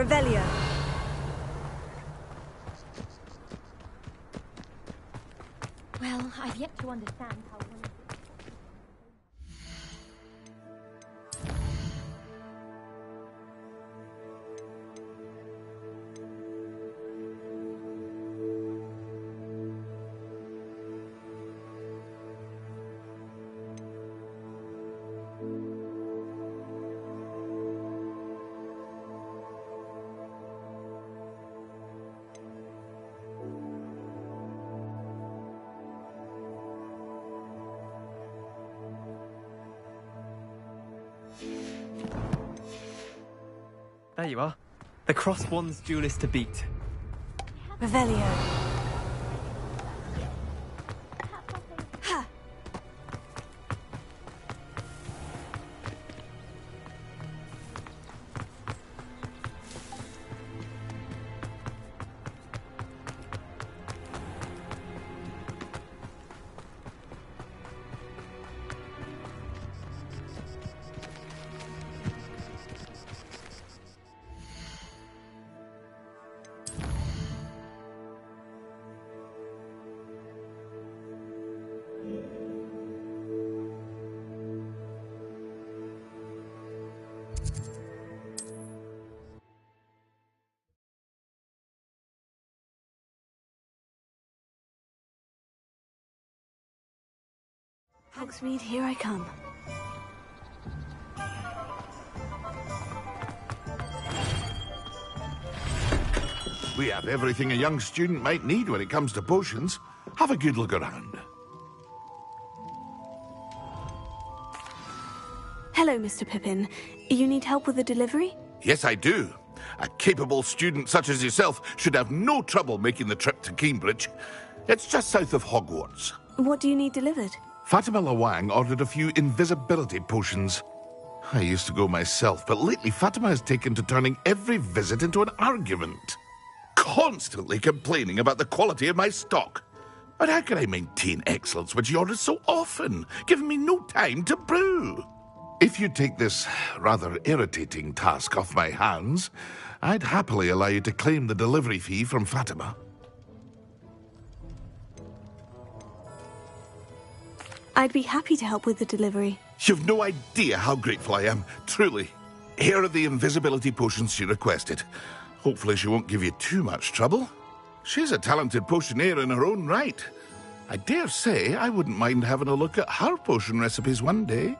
Revelio. Well, I've yet to understand how one of There you are. The cross-wands duelist to beat. Revelio. Hogsmeade, here I come. We have everything a young student might need when it comes to potions. Have a good look around. Hello, Mr. Pippin. You need help with the delivery? Yes, I do. A capable student such as yourself should have no trouble making the trip to Cambridge. It's just south of Hogwarts. What do you need delivered? Fatima Lawang ordered a few invisibility potions. I used to go myself, but lately Fatima has taken to turning every visit into an argument. Constantly complaining about the quality of my stock. But how can I maintain excellence when she orders so often, giving me no time to brew? If you take this rather irritating task off my hands, I'd happily allow you to claim the delivery fee from Fatima. I'd be happy to help with the delivery. You've no idea how grateful I am, truly. Here are the invisibility potions she requested. Hopefully she won't give you too much trouble. She's a talented potioneer in her own right. I dare say I wouldn't mind having a look at her potion recipes one day.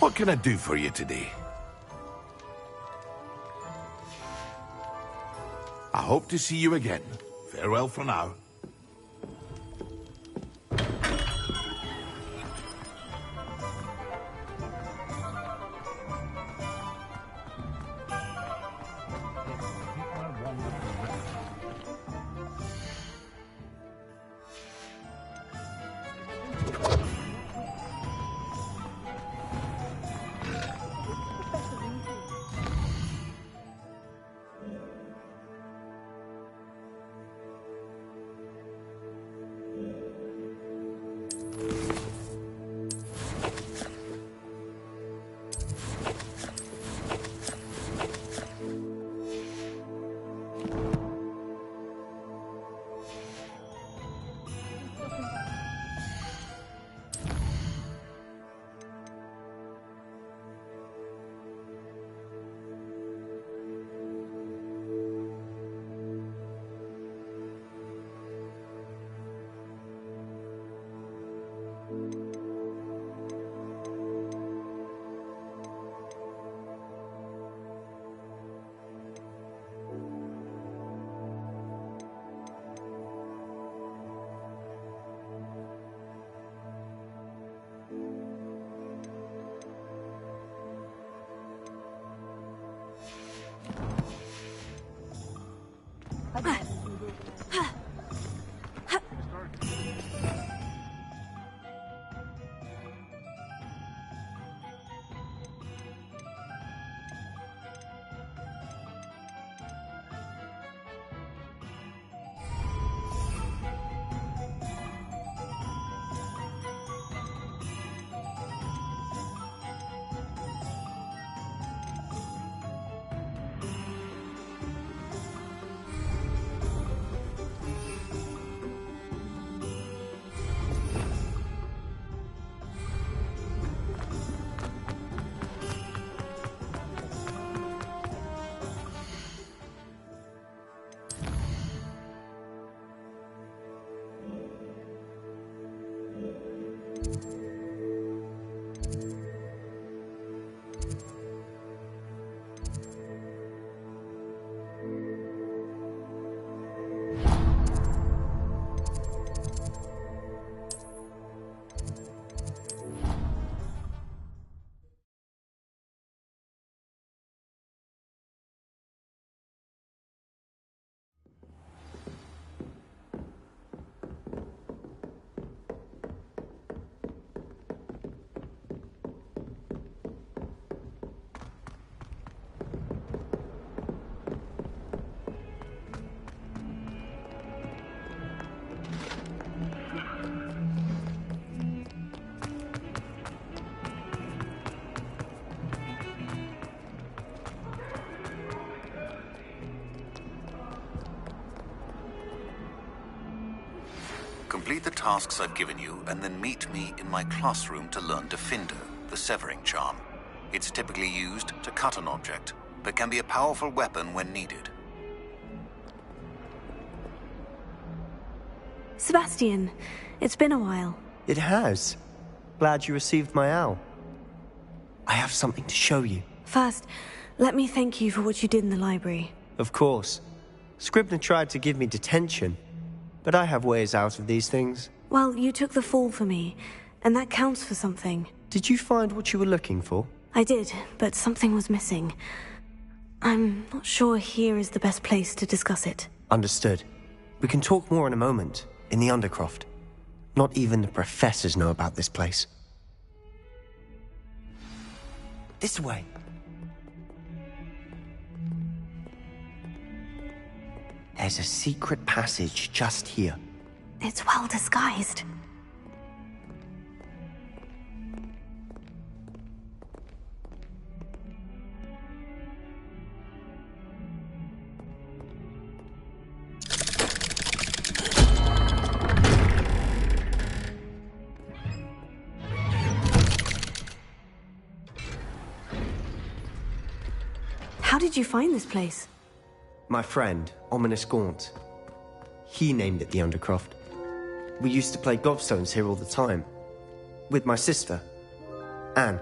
What can I do for you today? I hope to see you again. Farewell for now. Complete the tasks I've given you, and then meet me in my classroom to learn Defindo, the severing charm. It's typically used to cut an object, but can be a powerful weapon when needed. Sebastian, it's been a while. It has. Glad you received my owl. I have something to show you. First, let me thank you for what you did in the library. Of course. Scribner tried to give me detention, but I have ways out of these things. Well, you took the fall for me, and that counts for something. Did you find what you were looking for? I did, but something was missing. I'm not sure here is the best place to discuss it. Understood. We can talk more in a moment, in the Undercroft. Not even the professors know about this place. This way. There's a secret passage just here. It's well disguised. How did you find this place? My friend, Ominous Gaunt. He named it the Undercroft. We used to play gobstones here all the time. With my sister, Anne.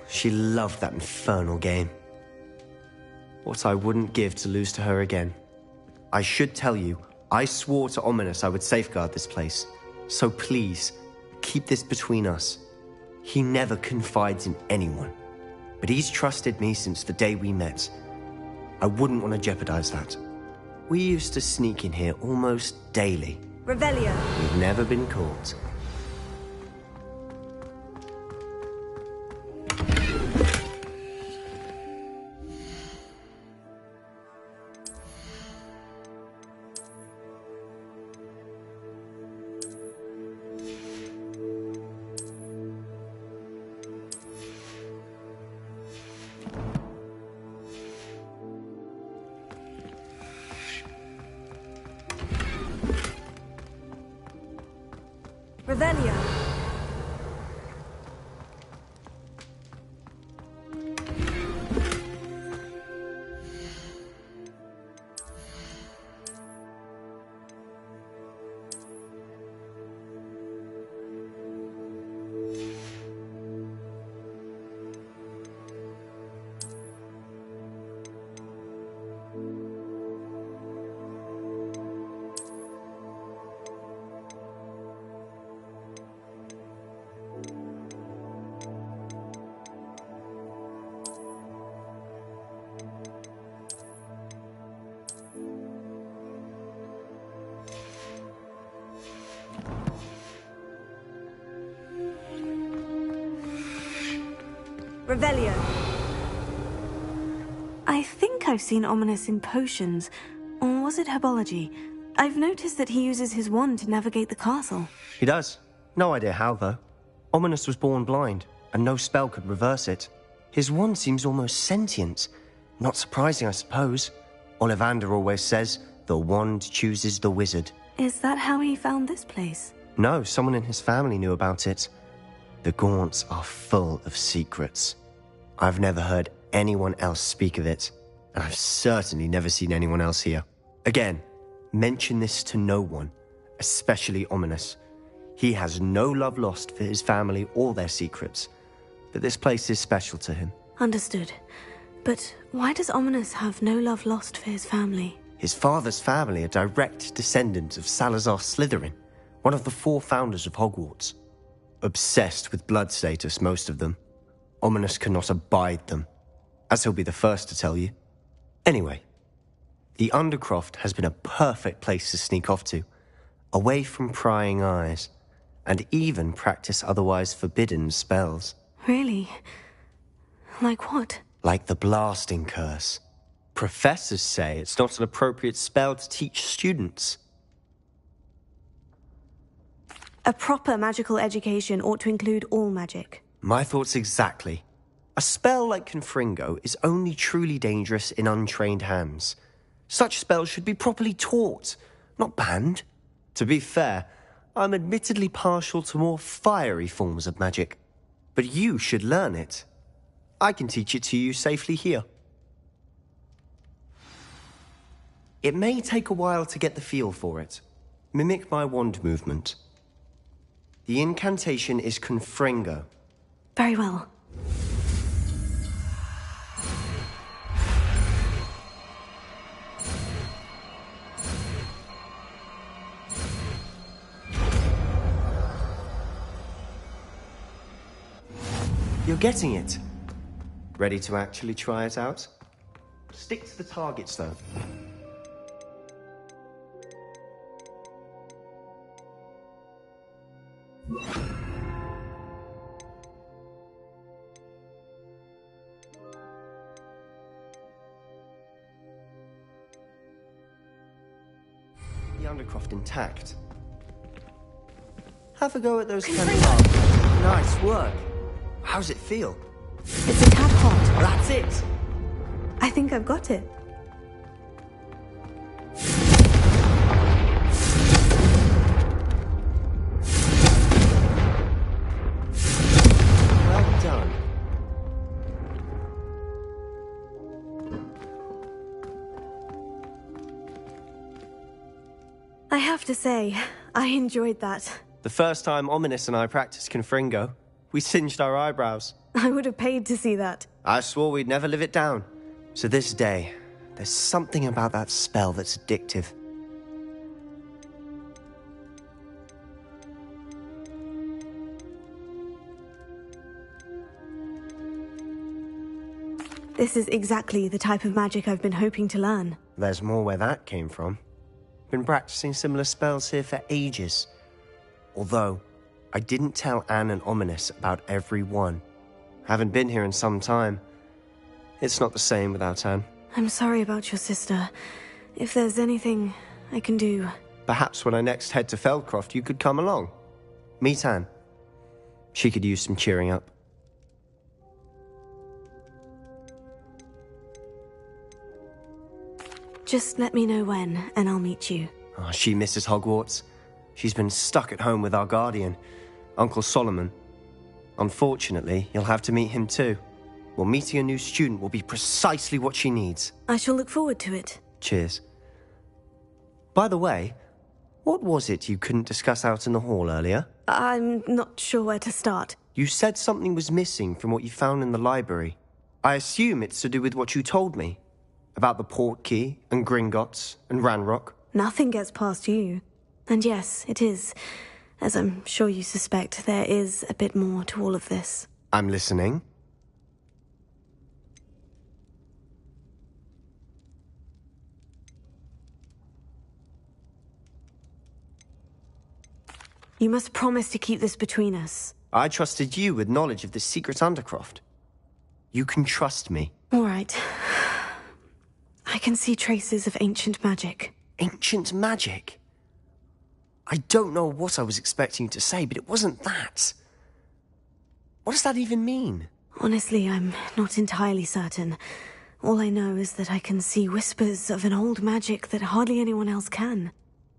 She loved that infernal game. What I wouldn't give to lose to her again. I should tell you, I swore to Ominous I would safeguard this place. So please, keep this between us. He never confides in anyone. But he's trusted me since the day we met. I wouldn't want to jeopardize that. We used to sneak in here almost daily. Revelio. We've never been caught. Revelio. Revelio. I think I've seen Ominous in potions. Or was it herbology? I've noticed that he uses his wand to navigate the castle. He does. No idea how, though. Ominous was born blind, and no spell could reverse it. His wand seems almost sentient. Not surprising, I suppose. Ollivander always says, the wand chooses the wizard. Is that how he found this place? No, someone in his family knew about it. The Gaunts are full of secrets. I've never heard anyone else speak of it, and I've certainly never seen anyone else here. Again, mention this to no one, especially Ominous. He has no love lost for his family or their secrets, but this place is special to him. Understood. But why does Ominous have no love lost for his family? His father's family are direct descendants of Salazar Slytherin, one of the 4 founders of Hogwarts. Obsessed with blood status, most of them. Ominous cannot abide them, as he'll be the first to tell you. Anyway, the Undercroft has been a perfect place to sneak off to, away from prying eyes, and even practice otherwise forbidden spells. Really? Like what? Like the blasting curse. Professors say it's not an appropriate spell to teach students. A proper magical education ought to include all magic. My thoughts exactly. A spell like Confringo is only truly dangerous in untrained hands. Such spells should be properly taught, not banned. To be fair, I'm admittedly partial to more fiery forms of magic, but you should learn it. I can teach it to you safely here. It may take a while to get the feel for it. Mimic my wand movement. The incantation is Confringo. Very well. You're getting it. Ready to actually try it out? Stick to the targets, though. The Undercroft intact. Have a go at those cannons. Nice work. How's it feel? It's a tad hot. That's it. I think I've got it. Well done. I have to say, I enjoyed that. The first time Ominous and I practiced Confringo, we singed our eyebrows. I would have paid to see that. I swore we'd never live it down. So this day, there's something about that spell that's addictive. This is exactly the type of magic I've been hoping to learn. There's more where that came from. Been practicing similar spells here for ages. Although, I didn't tell Anne and Ominous about every one. Haven't been here in some time. It's not the same without Anne. I'm sorry about your sister. If there's anything I can do... Perhaps when I next head to Feldcroft, you could come along. Meet Anne. She could use some cheering up. Just let me know when, and I'll meet you. Oh, she misses Hogwarts. She's been stuck at home with our guardian, Uncle Solomon. Unfortunately, you'll have to meet him too. Well, meeting a new student will be precisely what she needs. I shall look forward to it. Cheers. By the way, what was it you couldn't discuss out in the hall earlier? I'm not sure where to start. You said something was missing from what you found in the library. I assume it's to do with what you told me. About the Portkey, and Gringotts, and Ranrock. Nothing gets past you. And yes, it is. As I'm sure you suspect, there is a bit more to all of this. I'm listening. You must promise to keep this between us. I trusted you with knowledge of the secret Undercroft. You can trust me. All right. I can see traces of ancient magic. Ancient magic? I don't know what I was expecting you to say, but it wasn't that. What does that even mean? Honestly, I'm not entirely certain. All I know is that I can see whispers of an old magic that hardly anyone else can.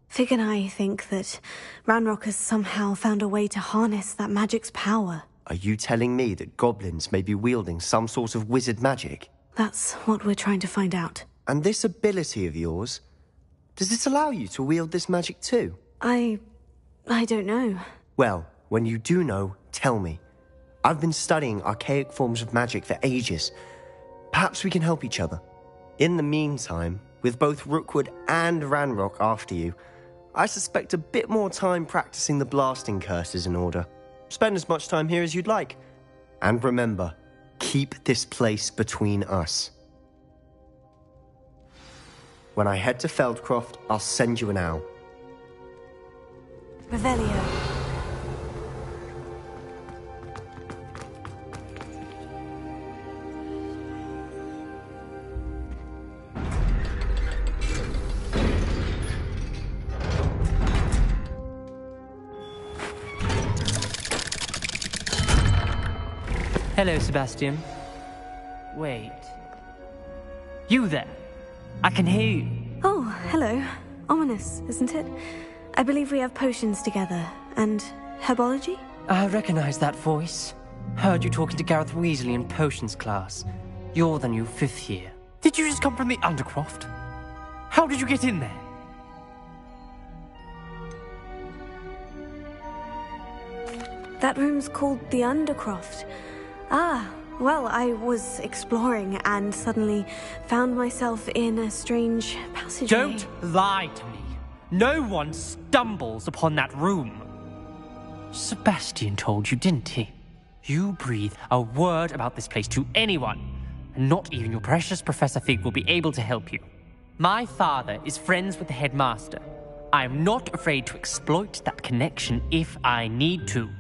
Fig and I think that Ranrock has somehow found a way to harness that magic's power. Are you telling me that goblins may be wielding some sort of wizard magic? That's what we're trying to find out. And this ability of yours, does it allow you to wield this magic too? I don't know. Well, when you do know, tell me. I've been studying archaic forms of magic for ages. Perhaps we can help each other. In the meantime, with both Rookwood and Ranrock after you, I suspect a bit more time practicing the blasting curse is in order. Spend as much time here as you'd like. And remember, keep this place between us. When I head to Feldcroft, I'll send you an owl. Revelio. Hello, Sebastian. Wait. You there? I can hear you. Oh, hello. Ominous, isn't it? I believe we have potions together. And herbology? I recognize that voice. Heard you talking to Gareth Weasley in potions class. You're the new 5th year. Did you just come from the Undercroft? How did you get in there? That room's called the Undercroft. Ah, well, I was exploring and suddenly found myself in a strange passageway. Don't lie to me. No one stumbles upon that room. Sebastian told you, didn't he? You breathe a word about this place to anyone, and not even your precious Professor Fig will be able to help you. My father is friends with the headmaster. I am not afraid to exploit that connection if I need to.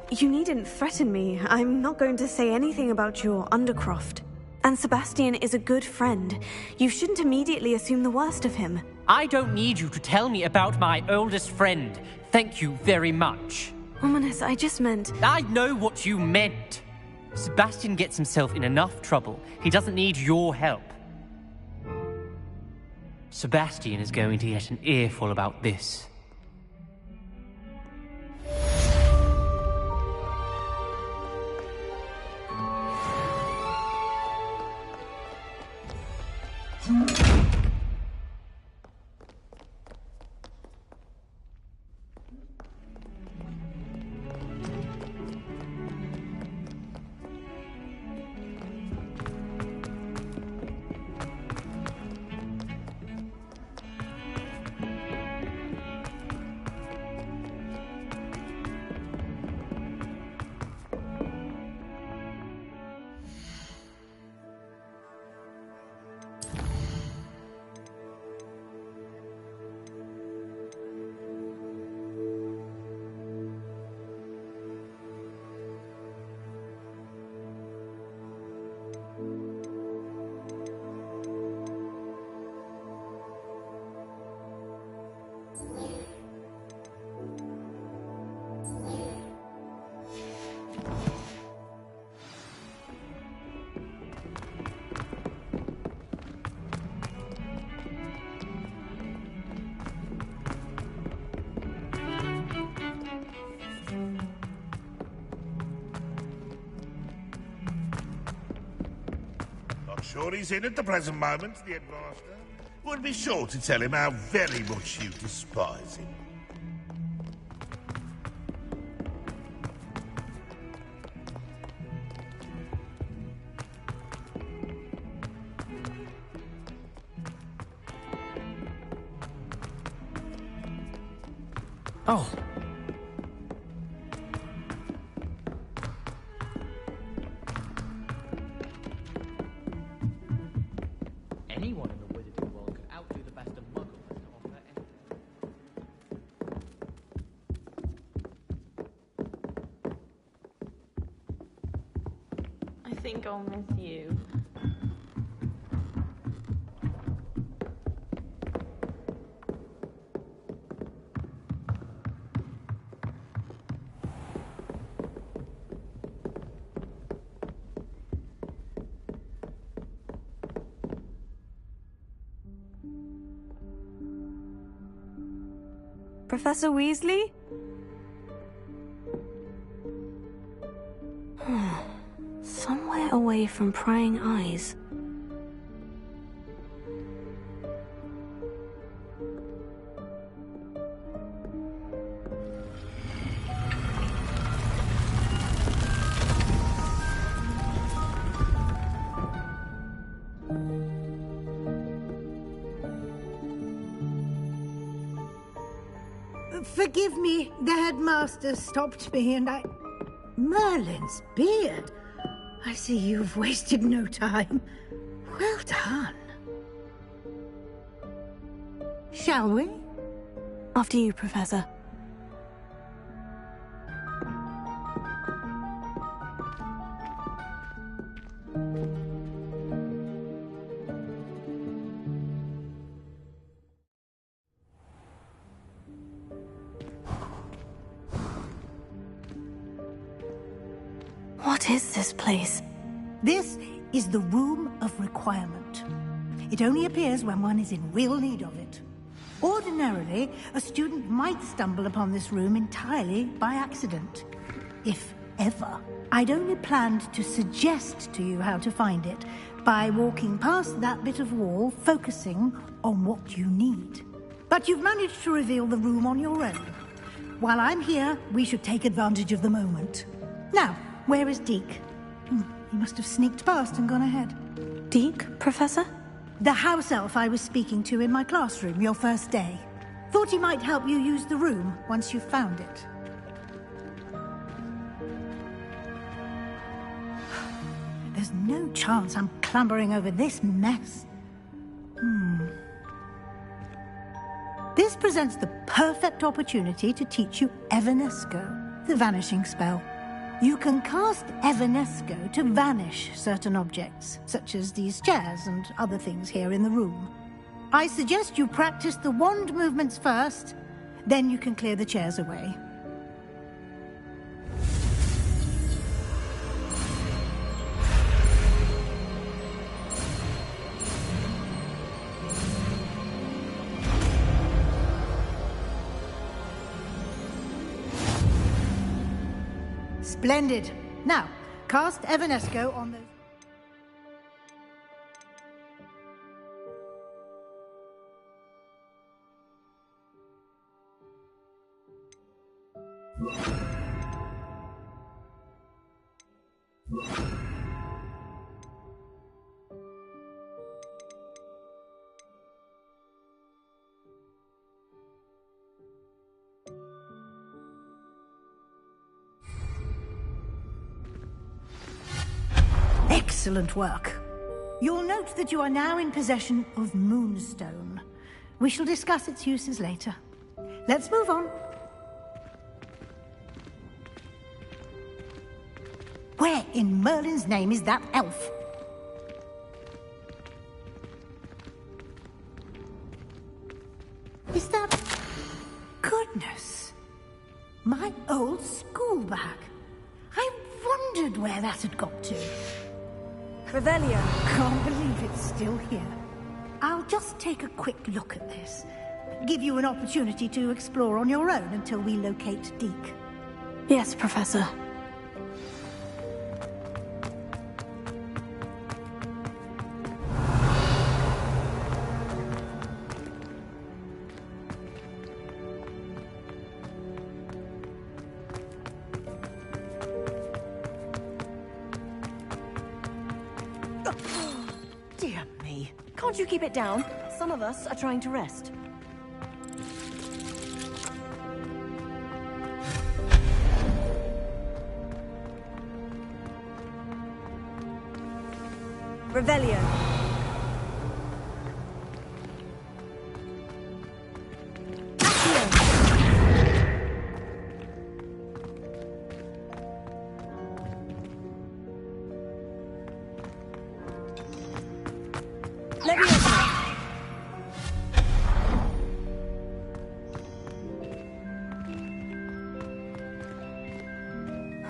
You needn't threaten me. I'm not going to say anything about your Undercroft. And Sebastian is a good friend. You shouldn't immediately assume the worst of him. I don't need you to tell me about my oldest friend. Thank you very much. Ominous, I just meant... I know what you meant. Sebastian gets himself in enough trouble. He doesn't need your help. Sebastian is going to get an earful about this. Sure he's in at the present moment, the headmaster. Would be sure to tell him how very much you despise him. Oh. Anyone in the wizarding world could outdo the best of Muggles to offer anything. I think I'll miss you. Professor Weasley? Somewhere away from prying eyes. Forgive me, the headmaster stopped me and I... Merlin's beard. I see you've wasted no time. Well done. Shall we? After you, Professor. What is this place? This is the Room of Requirement. It only appears when one is in real need of it. Ordinarily, a student might stumble upon this room entirely by accident. If ever. I'd only planned to suggest to you how to find it by walking past that bit of wall, focusing on what you need. But you've managed to reveal the room on your own. While I'm here, we should take advantage of the moment. Now, where is Deke? He must have sneaked past and gone ahead. Deke, Professor? The house elf I was speaking to in my classroom your first day. Thought he might help you use the room once you've found it. There's no chance I'm clambering over this mess. This presents the perfect opportunity to teach you Evanesco, the vanishing spell. You can cast Evanesco to vanish certain objects, such as these chairs and other things here in the room. I suggest you practice the wand movements first, then you can clear the chairs away. Splendid. Now, cast Evanesco on those... Excellent work. You'll note that you are now in possession of Moonstone. We shall discuss its uses later. Let's move on. Where in Merlin's name is that elf? Is that... Goodness! My old school bag. I wondered where that had got to. Revelio. Can't believe it's still here. I'll just take a quick look at this. Give you an opportunity to explore on your own until we locate Deke. Yes, Professor. Dear me. Can't you keep it down? Some of us are trying to rest. Revelio.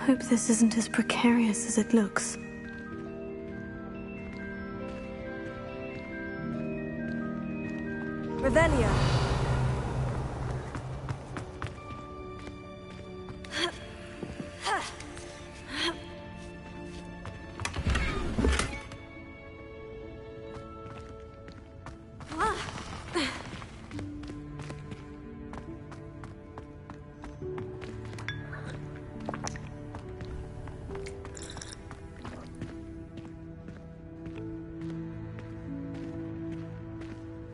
Hope this isn't as precarious as it looks. Revelio.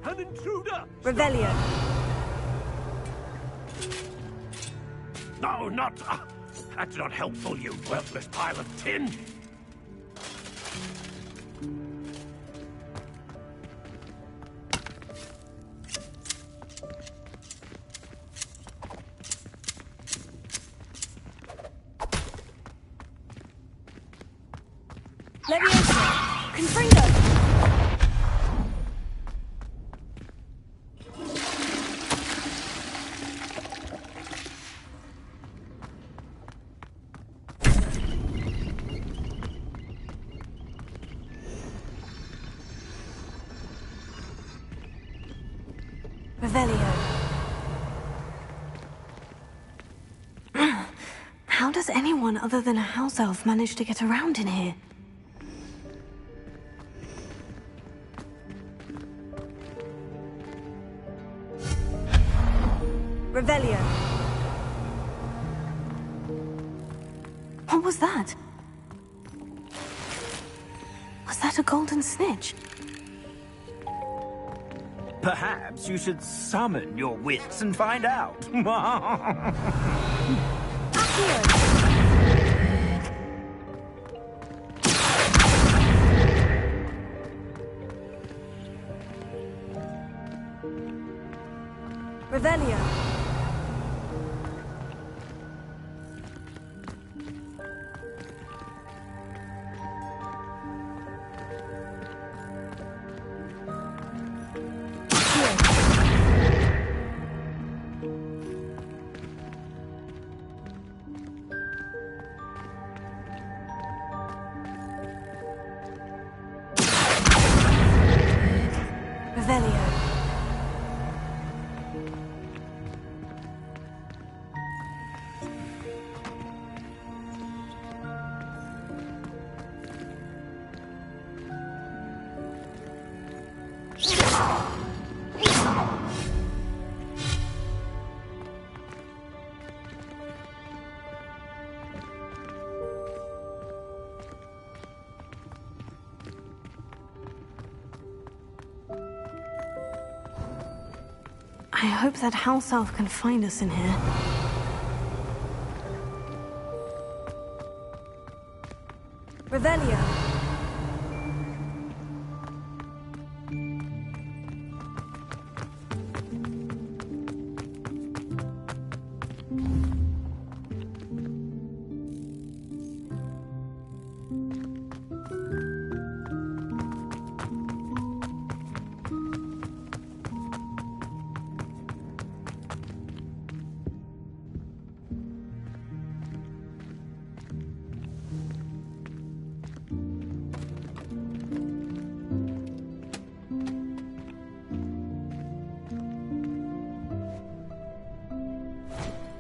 An intruder! Revelio. No, not... that's not helpful, you worthless pile of tin! Leviosa. Confringo. Revelio. How does anyone other than a house elf manage to get around in here? Revelio. What was that? Was that a golden snitch? Perhaps you should summon your wits and find out. Revelio. Revelio. I hope that house elf can find us in here. Revelio.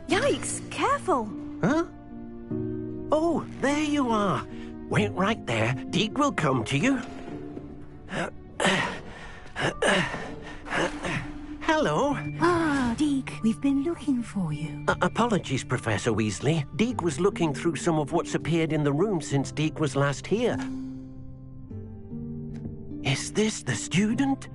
Yikes! Careful! Huh? Oh, there you are. Wait right there. Deke will come to you. Hello. Ah, Deke, we've been looking for you. Apologies, Professor Weasley. Deke was looking through some of what's appeared in the room since Deke was last here. Is this the student?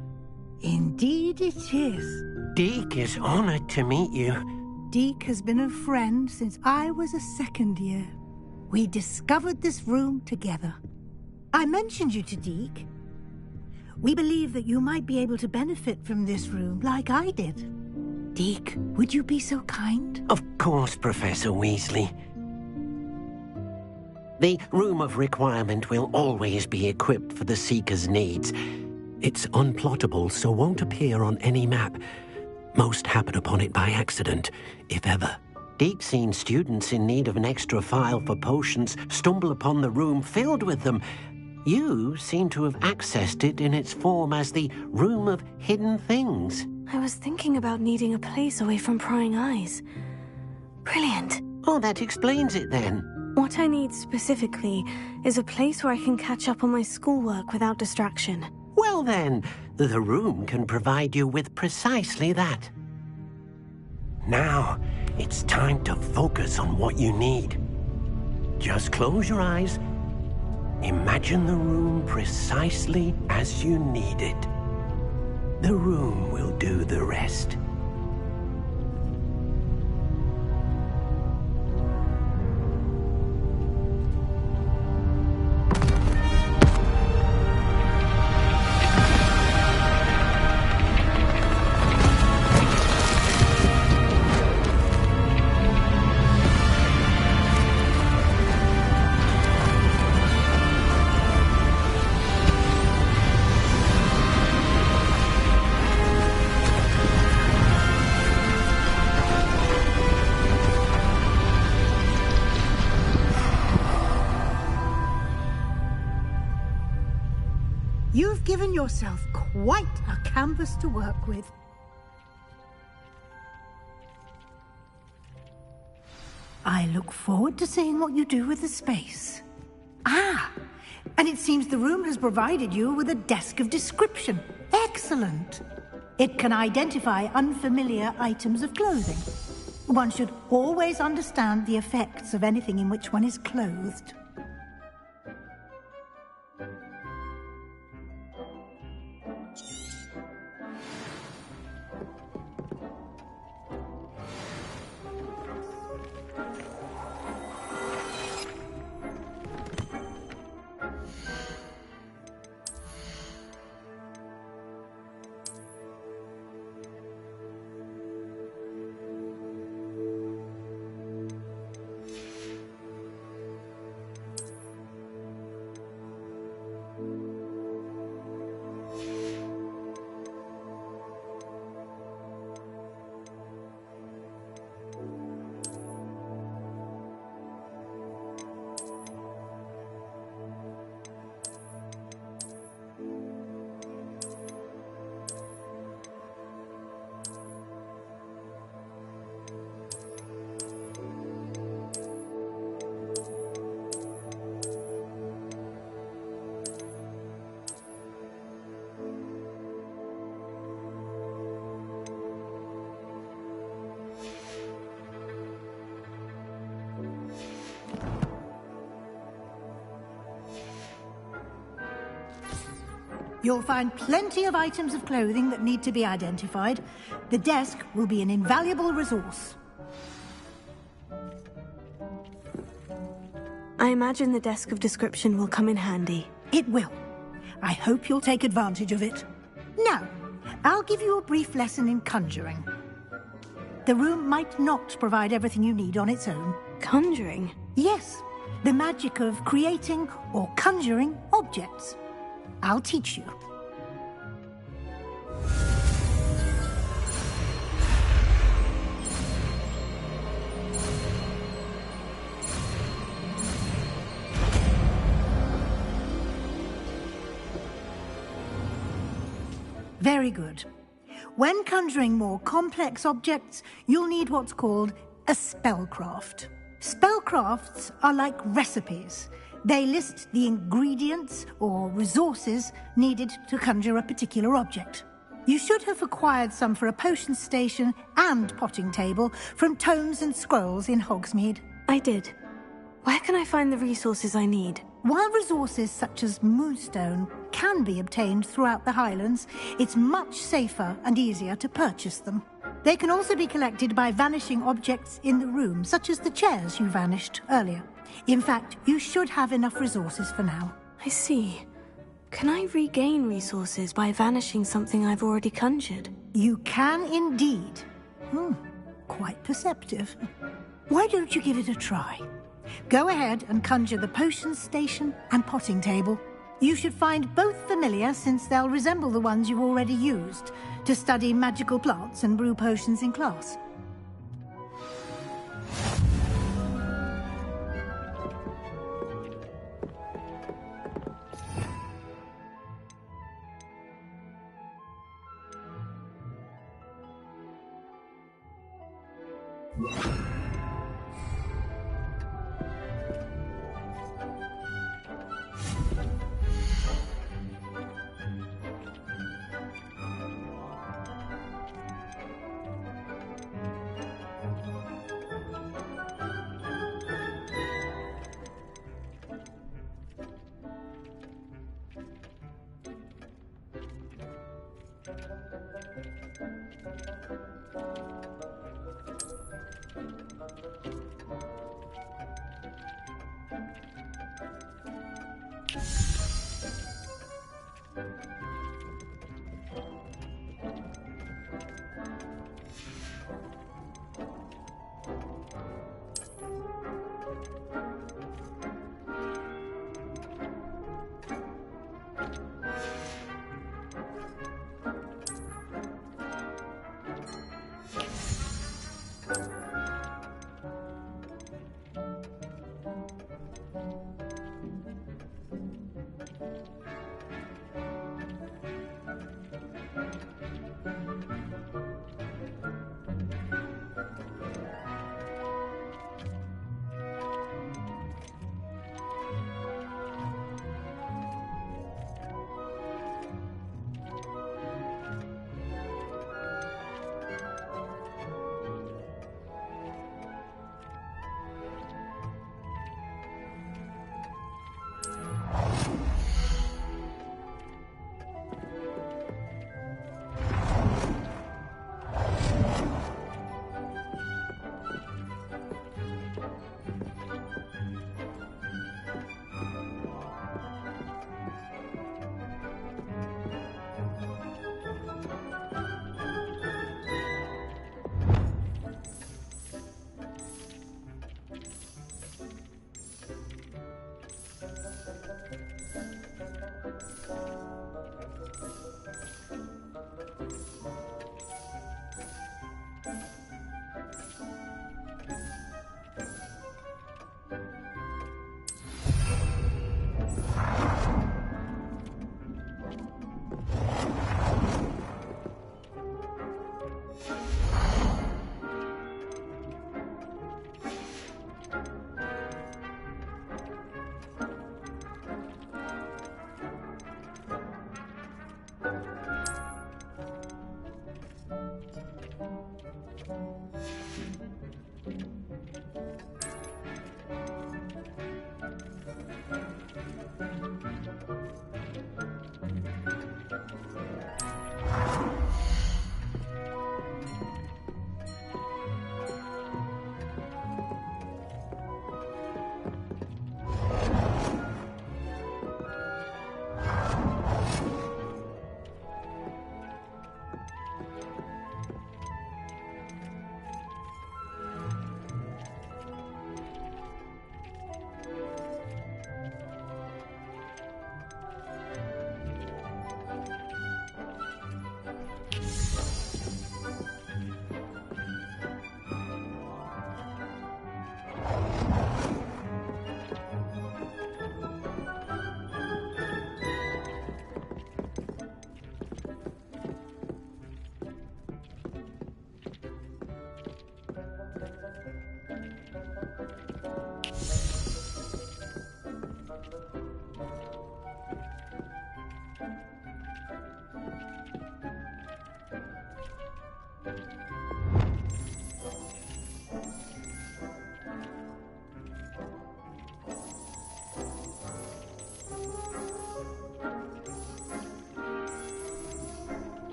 Indeed it is. Deke is honored to meet you. Deke has been a friend since I was a second year. We discovered this room together. I mentioned you to Deke. We believe that you might be able to benefit from this room like I did. Deke, would you be so kind? Of course, Professor Weasley. The Room of Requirement will always be equipped for the Seeker's needs. It's unplottable, so won't appear on any map. Most happen upon it by accident, if ever. Deke's seen students in need of an extra file for potions stumble upon the room filled with them. You seem to have accessed it in its form as the Room of Hidden Things. I was thinking about needing a place away from prying eyes. Brilliant. Oh, that explains it then. What I need specifically is a place where I can catch up on my schoolwork without distraction. Well then, the room can provide you with precisely that. Now, it's time to focus on what you need. Just close your eyes. Imagine the room precisely as you need it. The room will do the rest. You've given yourself quite a canvas to work with. I look forward to seeing what you do with the space. Ah, and it seems the room has provided you with a desk of description. Excellent. It can identify unfamiliar items of clothing. One should always understand the effects of anything in which one is clothed. You'll find plenty of items of clothing that need to be identified. The desk will be an invaluable resource. I imagine the desk of description will come in handy. It will. I hope you'll take advantage of it. Now, I'll give you a brief lesson in conjuring. The room might not provide everything you need on its own. Conjuring? Yes, the magic of creating or conjuring objects. I'll teach you. Very good. When conjuring more complex objects, you'll need what's called a spellcraft. Spellcrafts are like recipes. They list the ingredients or resources needed to conjure a particular object. You should have acquired some for a potion station and potting table from tomes and scrolls in Hogsmeade. I did. Where can I find the resources I need? While resources such as moonstone can be obtained throughout the Highlands, it's much safer and easier to purchase them. They can also be collected by vanishing objects in the room, such as the chairs you vanished earlier. In fact, you should have enough resources for now. I see. Can I regain resources by vanishing something I've already conjured? You can indeed. Quite perceptive. Why don't you give it a try? Go ahead and conjure the potion station and potting table. You should find both familiar, since they'll resemble the ones you've already used to study magical plants and brew potions in class.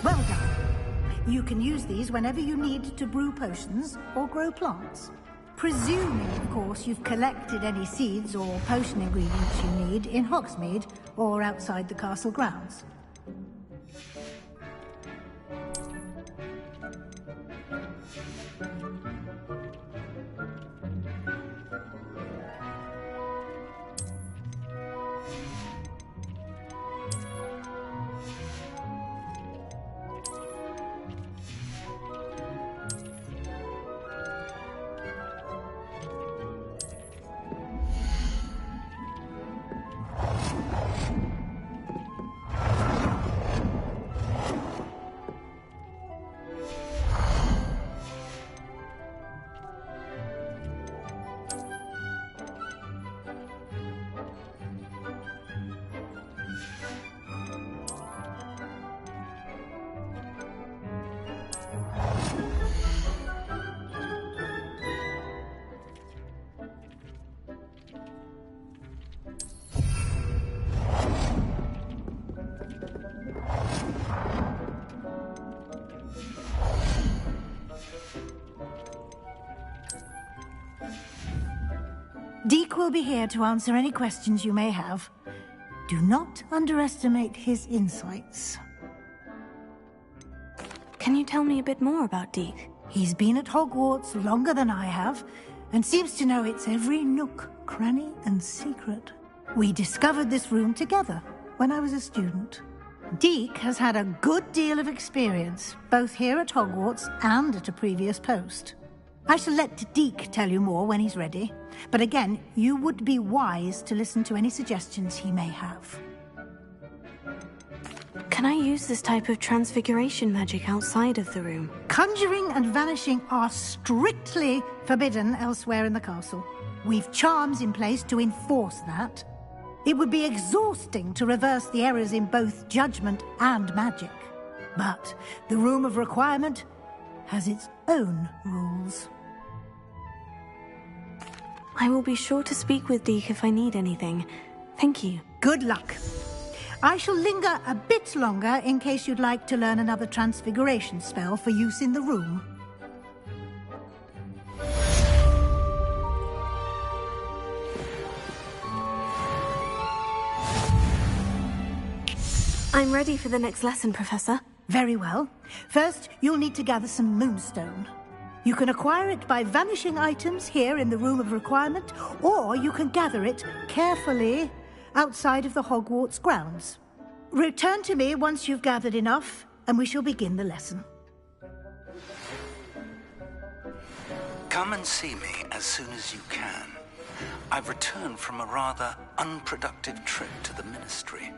Well done. You can use these whenever you need to brew potions or grow plants. Presuming, of course, you've collected any seeds or potion ingredients you need in Hogsmeade or outside the castle grounds. Deke will be here to answer any questions you may have. Do not underestimate his insights. Can you tell me a bit more about Deke? He's been at Hogwarts longer than I have, and seems to know its every nook, cranny, and secret. We discovered this room together when I was a student. Deke has had a good deal of experience, both here at Hogwarts and at a previous post. I shall let Deke tell you more when he's ready, but again, you would be wise to listen to any suggestions he may have. Can I use this type of transfiguration magic outside of the room? Conjuring and vanishing are strictly forbidden elsewhere in the castle. We've charms in place to enforce that. It would be exhausting to reverse the errors in both judgment and magic. But the Room of Requirement has its own rules. I will be sure to speak with Deke if I need anything. Thank you. Good luck. I shall linger a bit longer in case you'd like to learn another transfiguration spell for use in the room. I'm ready for the next lesson, Professor. Very well. First, you'll need to gather some moonstone. You can acquire it by vanishing items here in the Room of Requirement, or you can gather it carefully outside of the Hogwarts grounds. Return to me once you've gathered enough, and we shall begin the lesson. Come and see me as soon as you can. I've returned from a rather unproductive trip to the Ministry,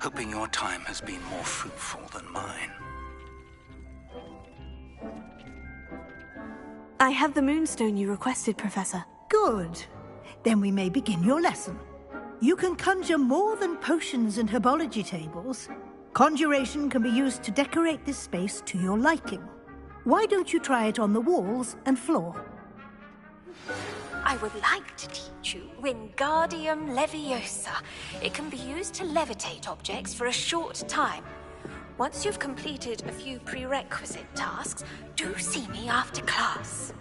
hoping your time has been more fruitful than mine. I have the moonstone you requested, Professor. Good. Then we may begin your lesson. You can conjure more than potions and herbology tables. Conjuration can be used to decorate this space to your liking. Why don't you try it on the walls and floor? I would like to teach you Wingardium Leviosa. It can be used to levitate objects for a short time. Once you've completed a few prerequisite tasks, do see me after class.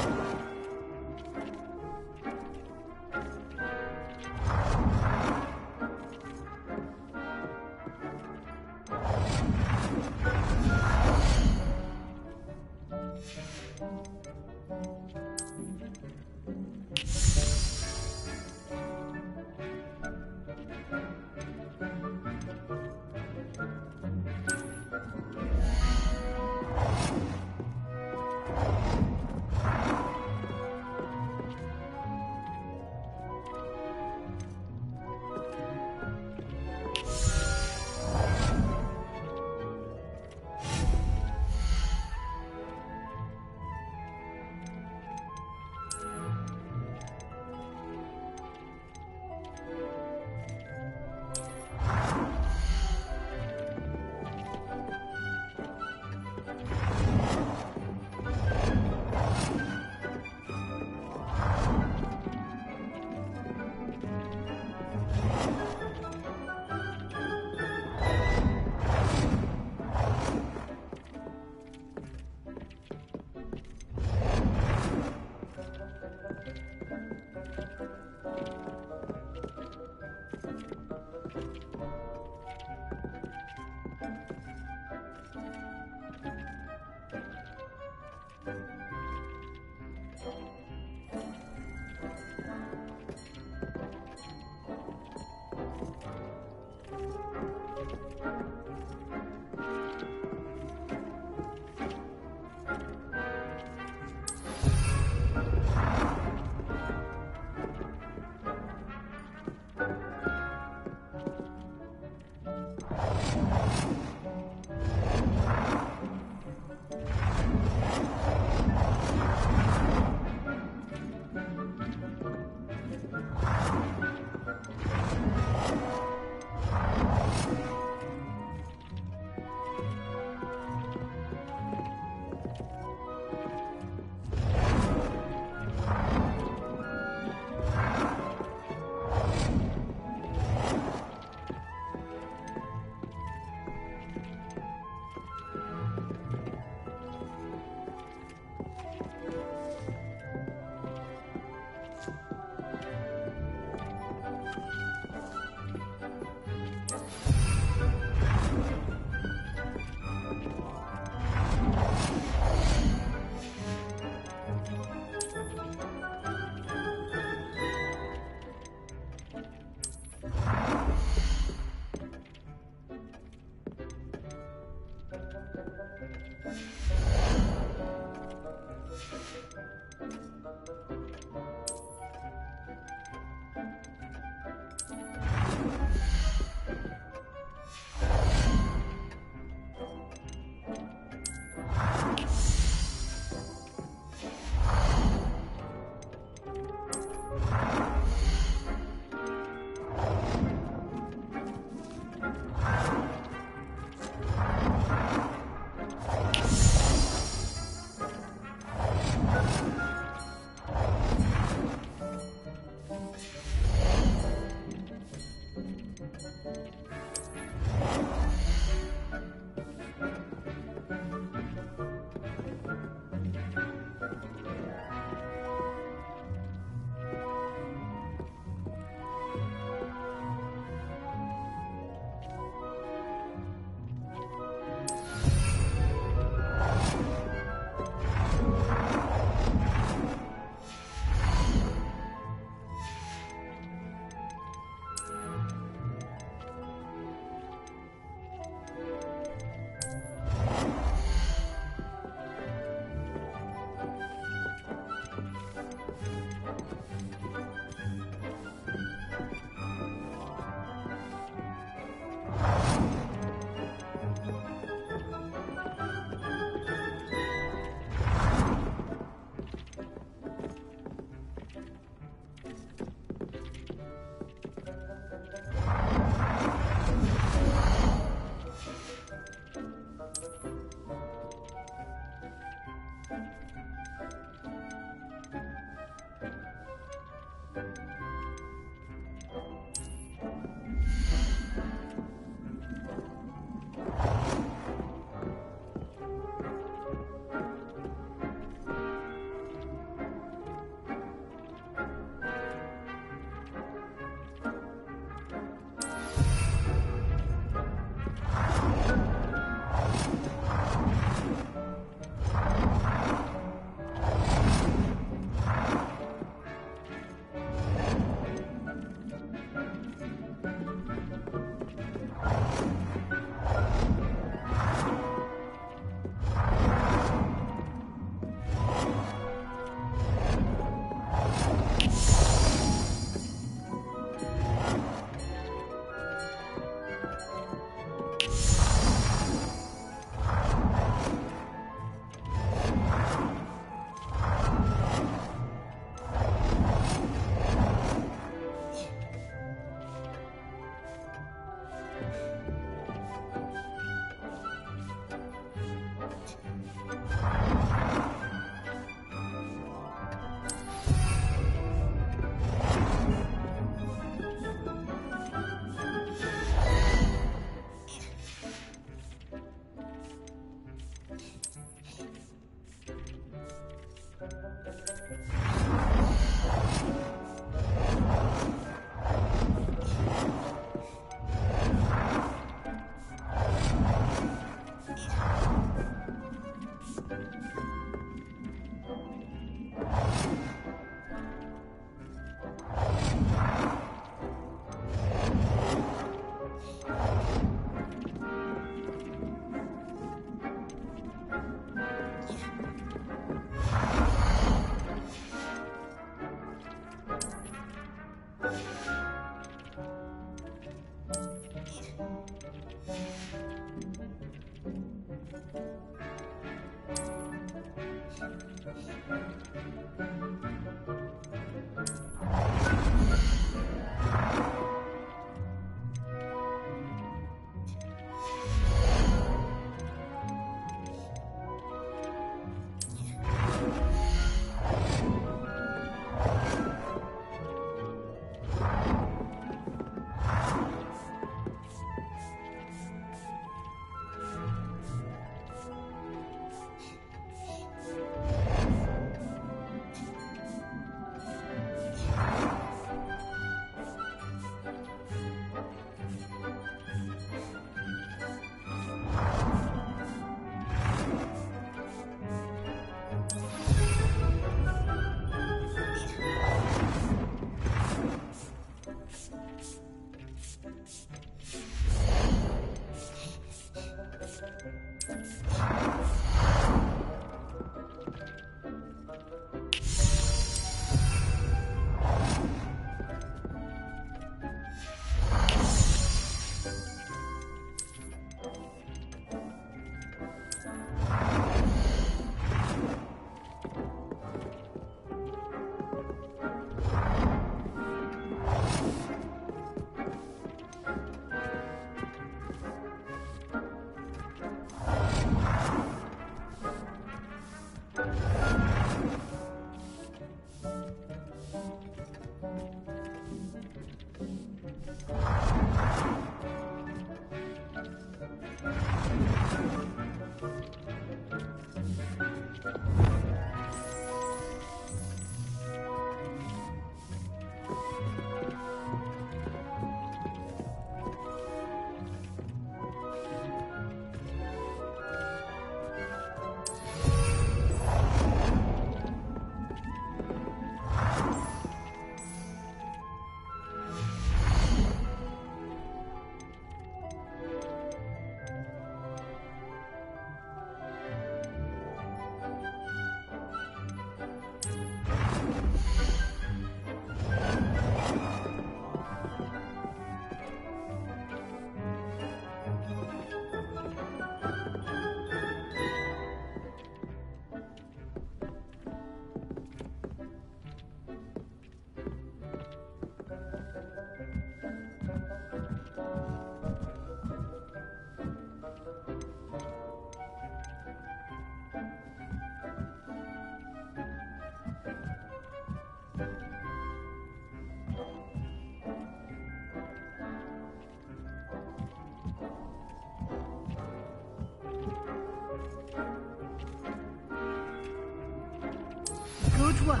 Good work.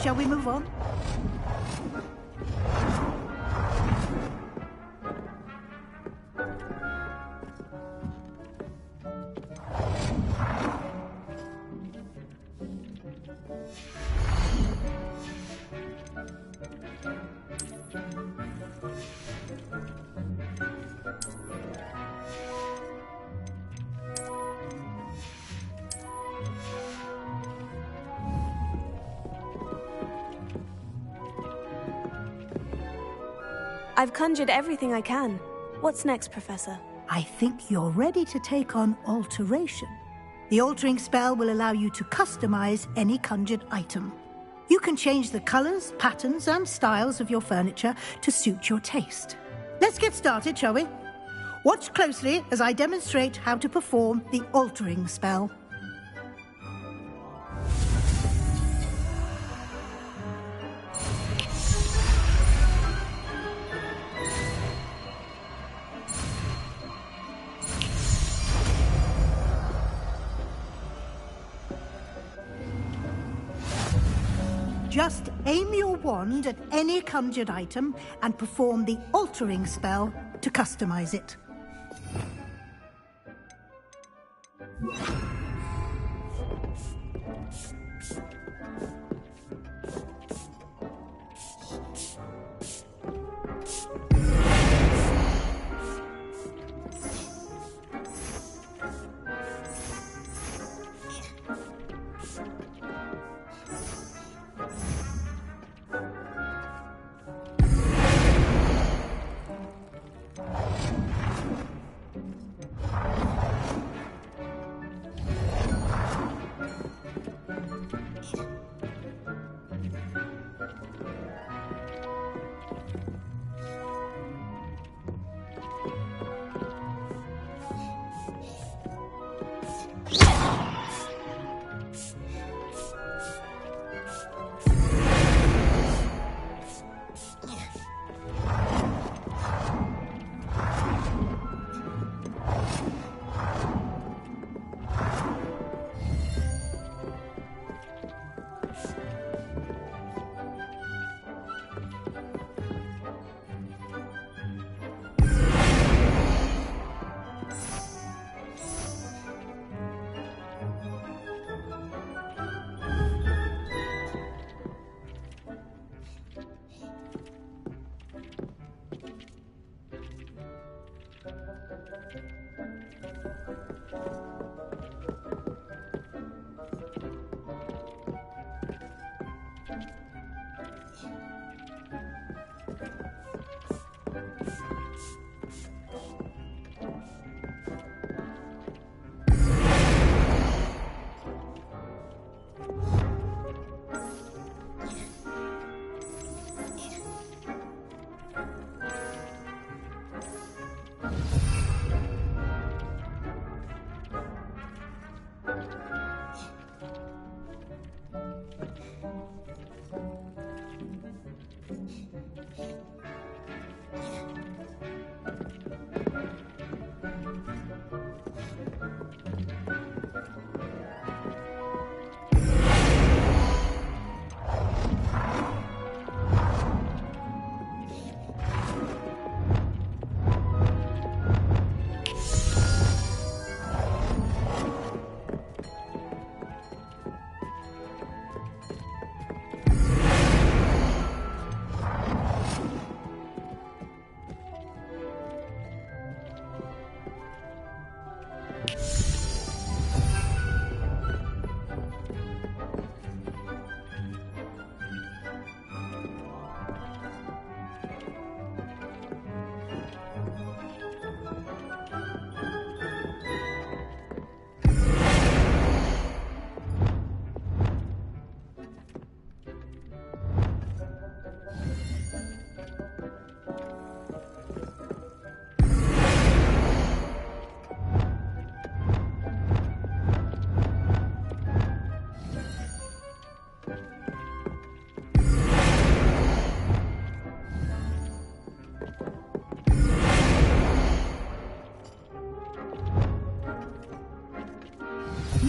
Shall we move on? I've conjured everything I can. What's next, Professor? I think you're ready to take on alteration. The altering spell will allow you to customize any conjured item. You can change the colors, patterns, and styles of your furniture to suit your taste. Let's get started, shall we? Watch closely as I demonstrate how to perform the altering spell. Just aim your wand at any conjured item and perform the altering spell to customize it.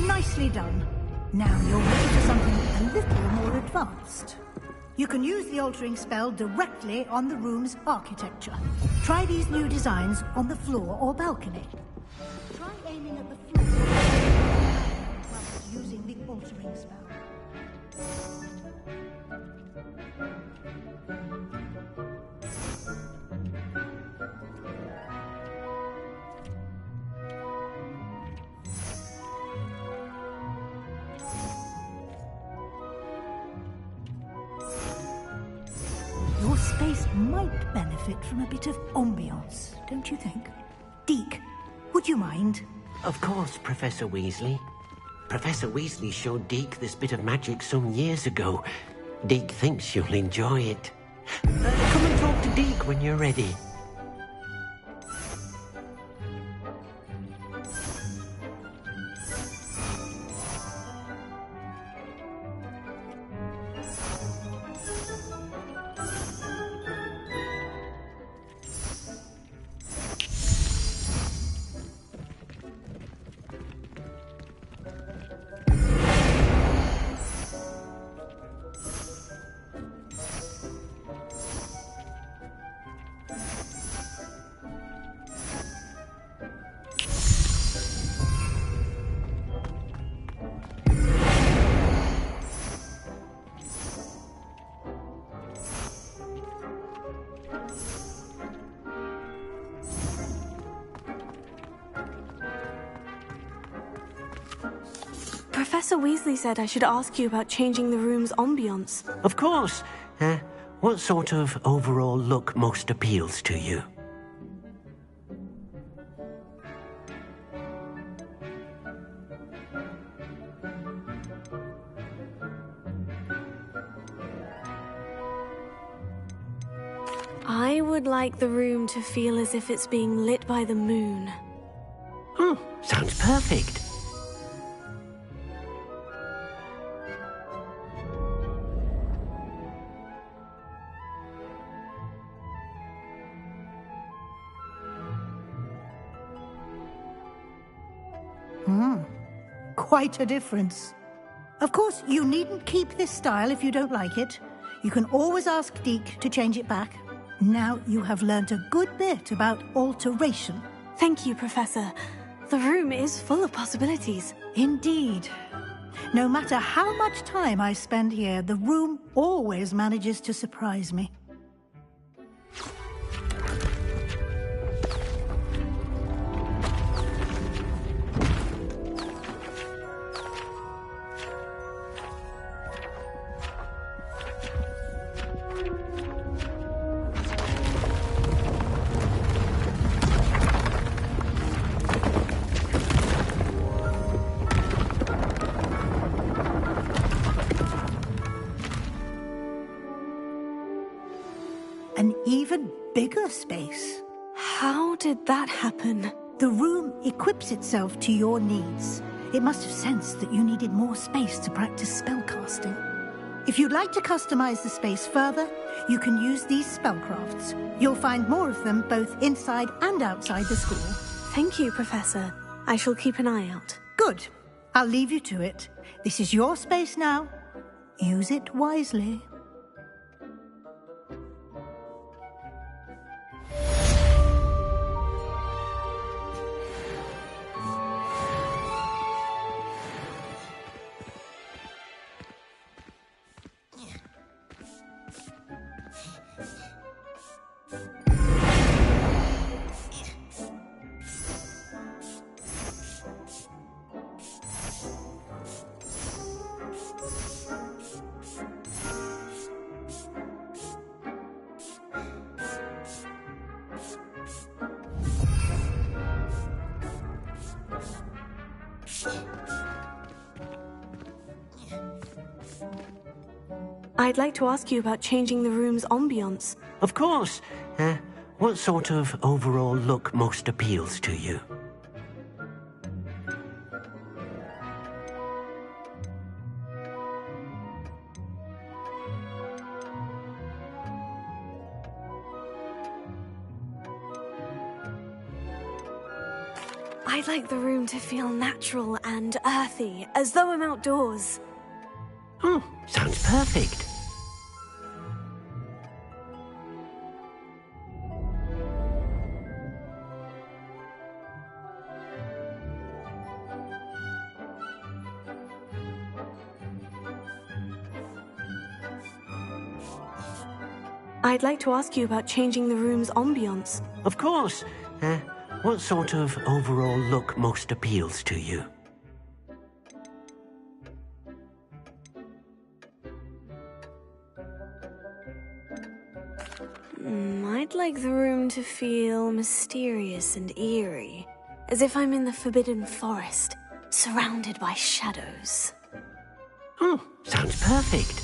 Nicely done. Now you're ready for something a little more advanced. You can use the altering spell directly on the room's architecture. Try these new designs on the floor or balcony. Try aiming at the floor while using the altering spell. Your space might benefit from a bit of ambiance, don't you think? Deke, would you mind? Of course, Professor Weasley. Professor Weasley showed Deke this bit of magic some years ago. Deke thinks you'll enjoy it. Come and talk to Deke when you're ready. Professor Weasley said I should ask you about changing the room's ambiance. Of course. What sort of overall look most appeals to you? I would like the room to feel as if it's being lit by the moon. Sounds perfect. Quite a difference. Of course, you needn't keep this style if you don't like it. You can always ask Deke to change it back. Now you have learnt a good bit about alteration. Thank you, Professor. The room is full of possibilities. Indeed. No matter how much time I spend here, the room always manages to surprise me. An even bigger space. How did that happen? The room equips itself to your needs. It must have sensed that you needed more space to practice spellcasting. If you'd like to customize the space further, you can use these spellcrafts. You'll find more of them both inside and outside the school. Thank you, Professor. I shall keep an eye out. Good. I'll leave you to it. This is your space now. Use it wisely. I'd like to ask you about changing the room's ambiance. Of course. What sort of overall look most appeals to you? I'd like the room to feel natural and earthy, as though I'm outdoors. Sounds perfect. I'd like to ask you about changing the room's ambiance. Of course. What sort of overall look most appeals to you? I'd like the room to feel mysterious and eerie, as if I'm in the Forbidden Forest, surrounded by shadows. Oh, sounds perfect.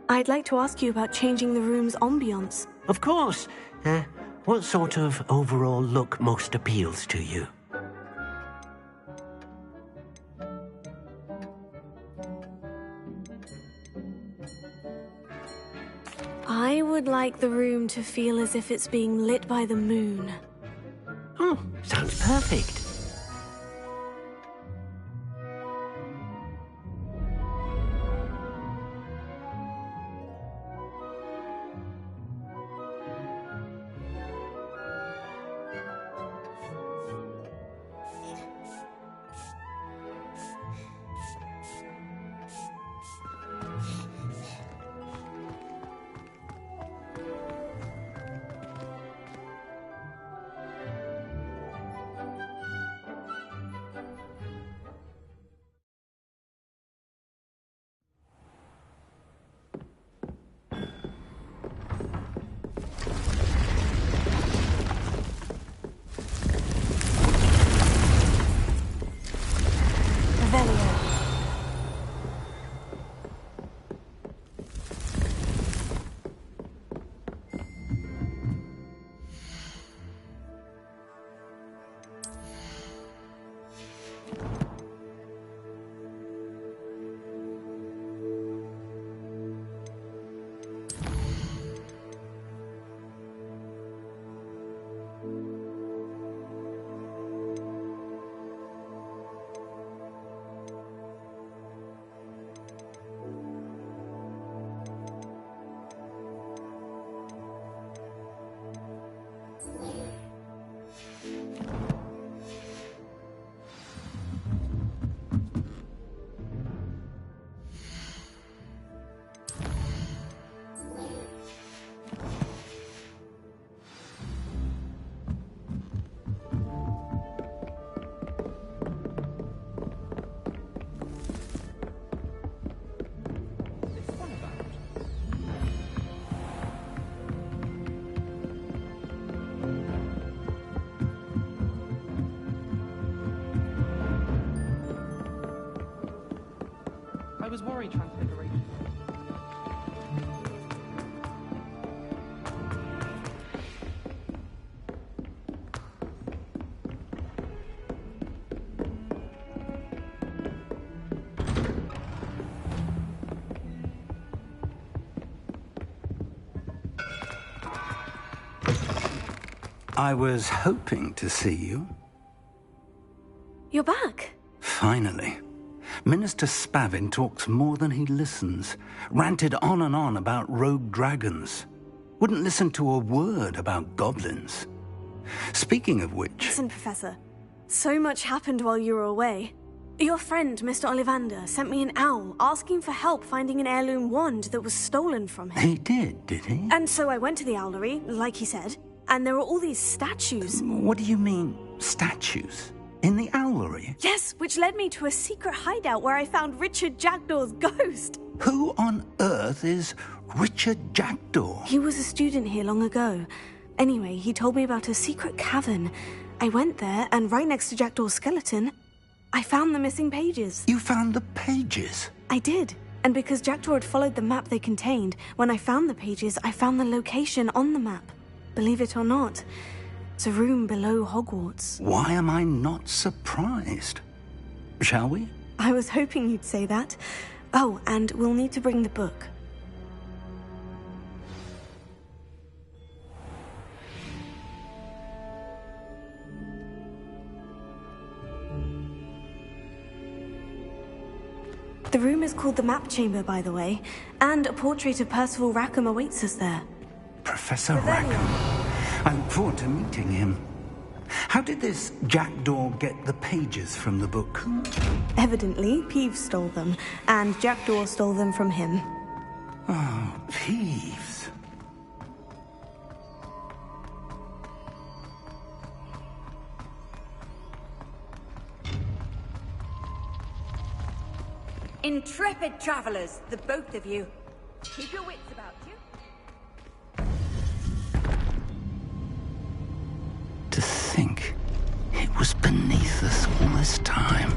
I'd like to ask you about changing the room's ambiance. Of course. What sort of overall look most appeals to you? I would like the room to feel as if it's being lit by the moon. Oh, sounds perfect. I was worried Transfiguration. I was hoping to see you. You're back. Finally. Minister Spavin talks more than he listens. Ranted on and on about rogue dragons. Wouldn't listen to a word about goblins. Speaking of which... Listen, Professor. So much happened while you were away. Your friend, Mr. Ollivander, sent me an owl asking for help finding an heirloom wand that was stolen from him. He did he? And so I went to the owlery, like he said, and there were all these statues. What do you mean, statues? In the owlery? Yes, which led me to a secret hideout where I found Richard Jackdaw's ghost. Who on earth is Richard Jackdaw? He was a student here long ago. Anyway, he told me about a secret cavern. I went there, and right next to Jackdaw's skeleton, I found the missing pages. You found the pages? I did. And because Jackdaw had followed the map they contained, when I found the pages, I found the location on the map. Believe it or not, it's a room below Hogwarts. Why am I not surprised? Shall we? I was hoping you'd say that. Oh, and we'll need to bring the book. The room is called the Map Chamber, by the way, and a portrait of Percival Rackham awaits us there. Professor Rackham. I look forward to meeting him. How did this Jackdaw get the pages from the book? Evidently, Peeves stole them, and Jackdaw stole them from him. Oh, Peeves. Intrepid travelers, the both of you. Keep your wits about you. To think it was beneath us all this time.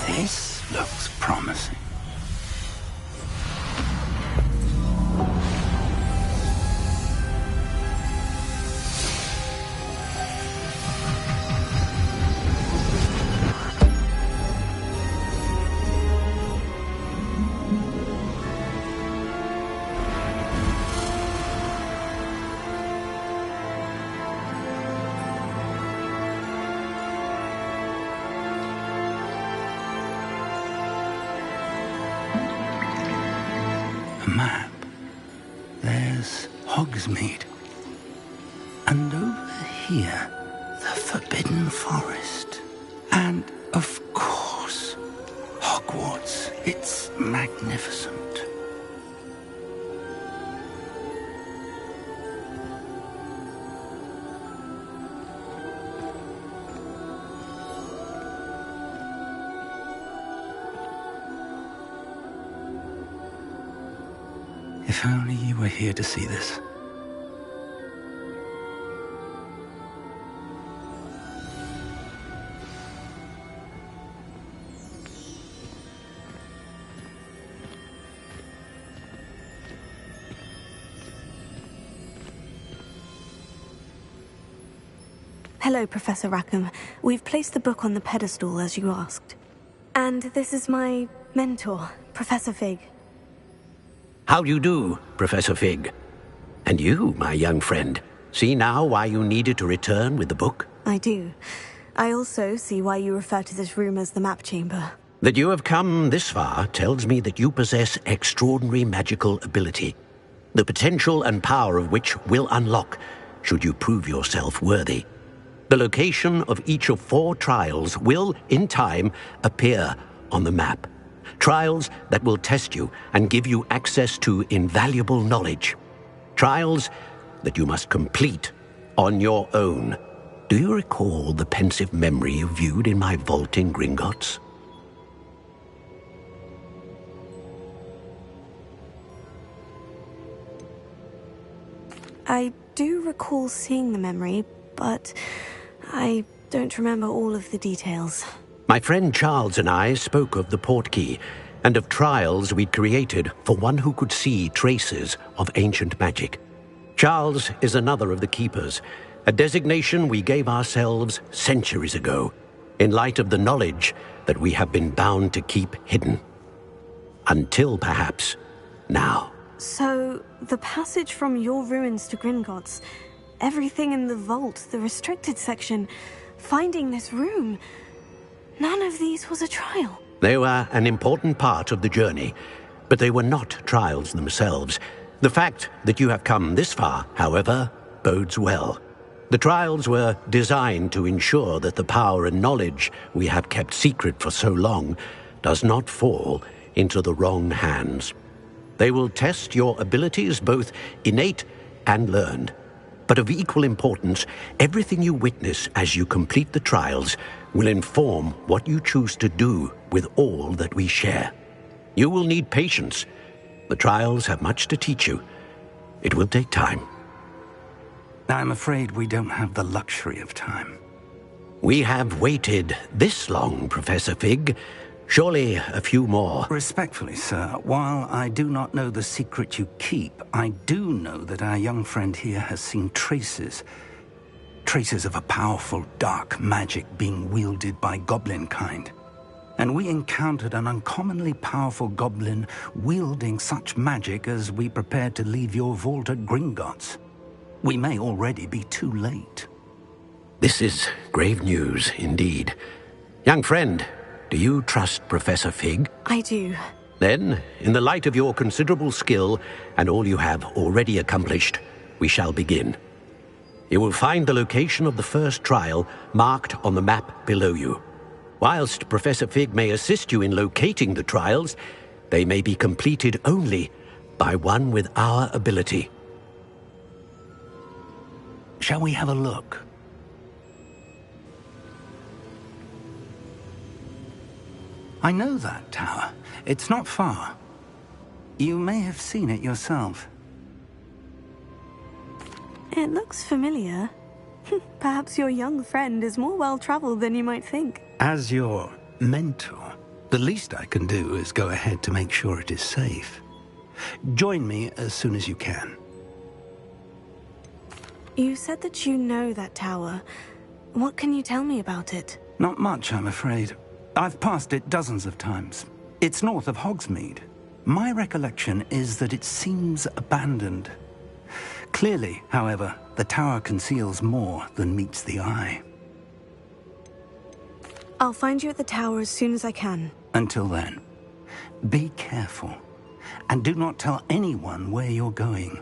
This looks promising. Map. There's Hogsmeade. And over here, the Forbidden Forest. And, of course, Hogwarts. It's magnificent. If only you were here to see this. Hello, Professor Rackham. We've placed the book on the pedestal, as you asked. And this is my mentor, Professor Fig. How do you do, Professor Fig? And you, my young friend, see now why you needed to return with the book? I do. I also see why you refer to this room as the Map Chamber. That you have come this far tells me that you possess extraordinary magical ability, the potential and power of which will unlock, should you prove yourself worthy. The location of each of 4 trials will, in time, appear on the map. Trials that will test you and give you access to invaluable knowledge. Trials that you must complete on your own. Do you recall the pensive memory you viewed in my vault in Gringotts? I do recall seeing the memory, but I don't remember all of the details. My friend Charles and I spoke of the portkey and of trials we'd created for one who could see traces of ancient magic. Charles is another of the keepers, a designation we gave ourselves centuries ago, in light of the knowledge that we have been bound to keep hidden. Until, perhaps, now. So, the passage from your ruins to Gringotts, everything in the vault, the restricted section, finding this room, none of these was a trial. They were an important part of the journey, but they were not trials themselves. The fact that you have come this far, however, bodes well. The trials were designed to ensure that the power and knowledge we have kept secret for so long does not fall into the wrong hands. They will test your abilities, both innate and learned. But of equal importance, everything you witness as you complete the trials will inform what you choose to do with all that we share. You will need patience. The trials have much to teach you. It will take time. I'm afraid we don't have the luxury of time. We have waited this long, Professor Fig. Surely a few more. Respectfully, sir, while I do not know the secret you keep, I do know that our young friend here has seen traces of a powerful dark magic being wielded by goblin kind. And we encountered an uncommonly powerful goblin wielding such magic as we prepared to leave your vault at Gringotts. We may already be too late. This is grave news indeed. Young friend, do you trust Professor Fig? I do. Then, in the light of your considerable skill and all you have already accomplished, we shall begin. You will find the location of the first trial marked on the map below you. Whilst Professor Fig may assist you in locating the trials, they may be completed only by one with our ability. Shall we have a look? I know that tower. It's not far. You may have seen it yourself. It looks familiar. Perhaps your young friend is more well-traveled than you might think. As your mentor, the least I can do is go ahead to make sure it is safe. Join me as soon as you can. You said that you know that tower. What can you tell me about it? Not much, I'm afraid. I've passed it dozens of times. It's north of Hogsmeade. My recollection is that it seems abandoned. Clearly, however, the tower conceals more than meets the eye. I'll find you at the tower as soon as I can. Until then, be careful, and do not tell anyone where you're going.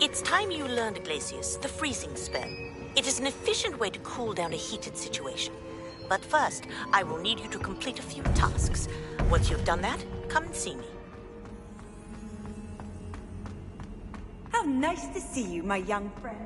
It's time you learned, Glacius, the freezing spell. It is an efficient way to cool down a heated situation. But first, I will need you to complete a few tasks. Once you've done that, come and see me. How nice to see you, my young friend.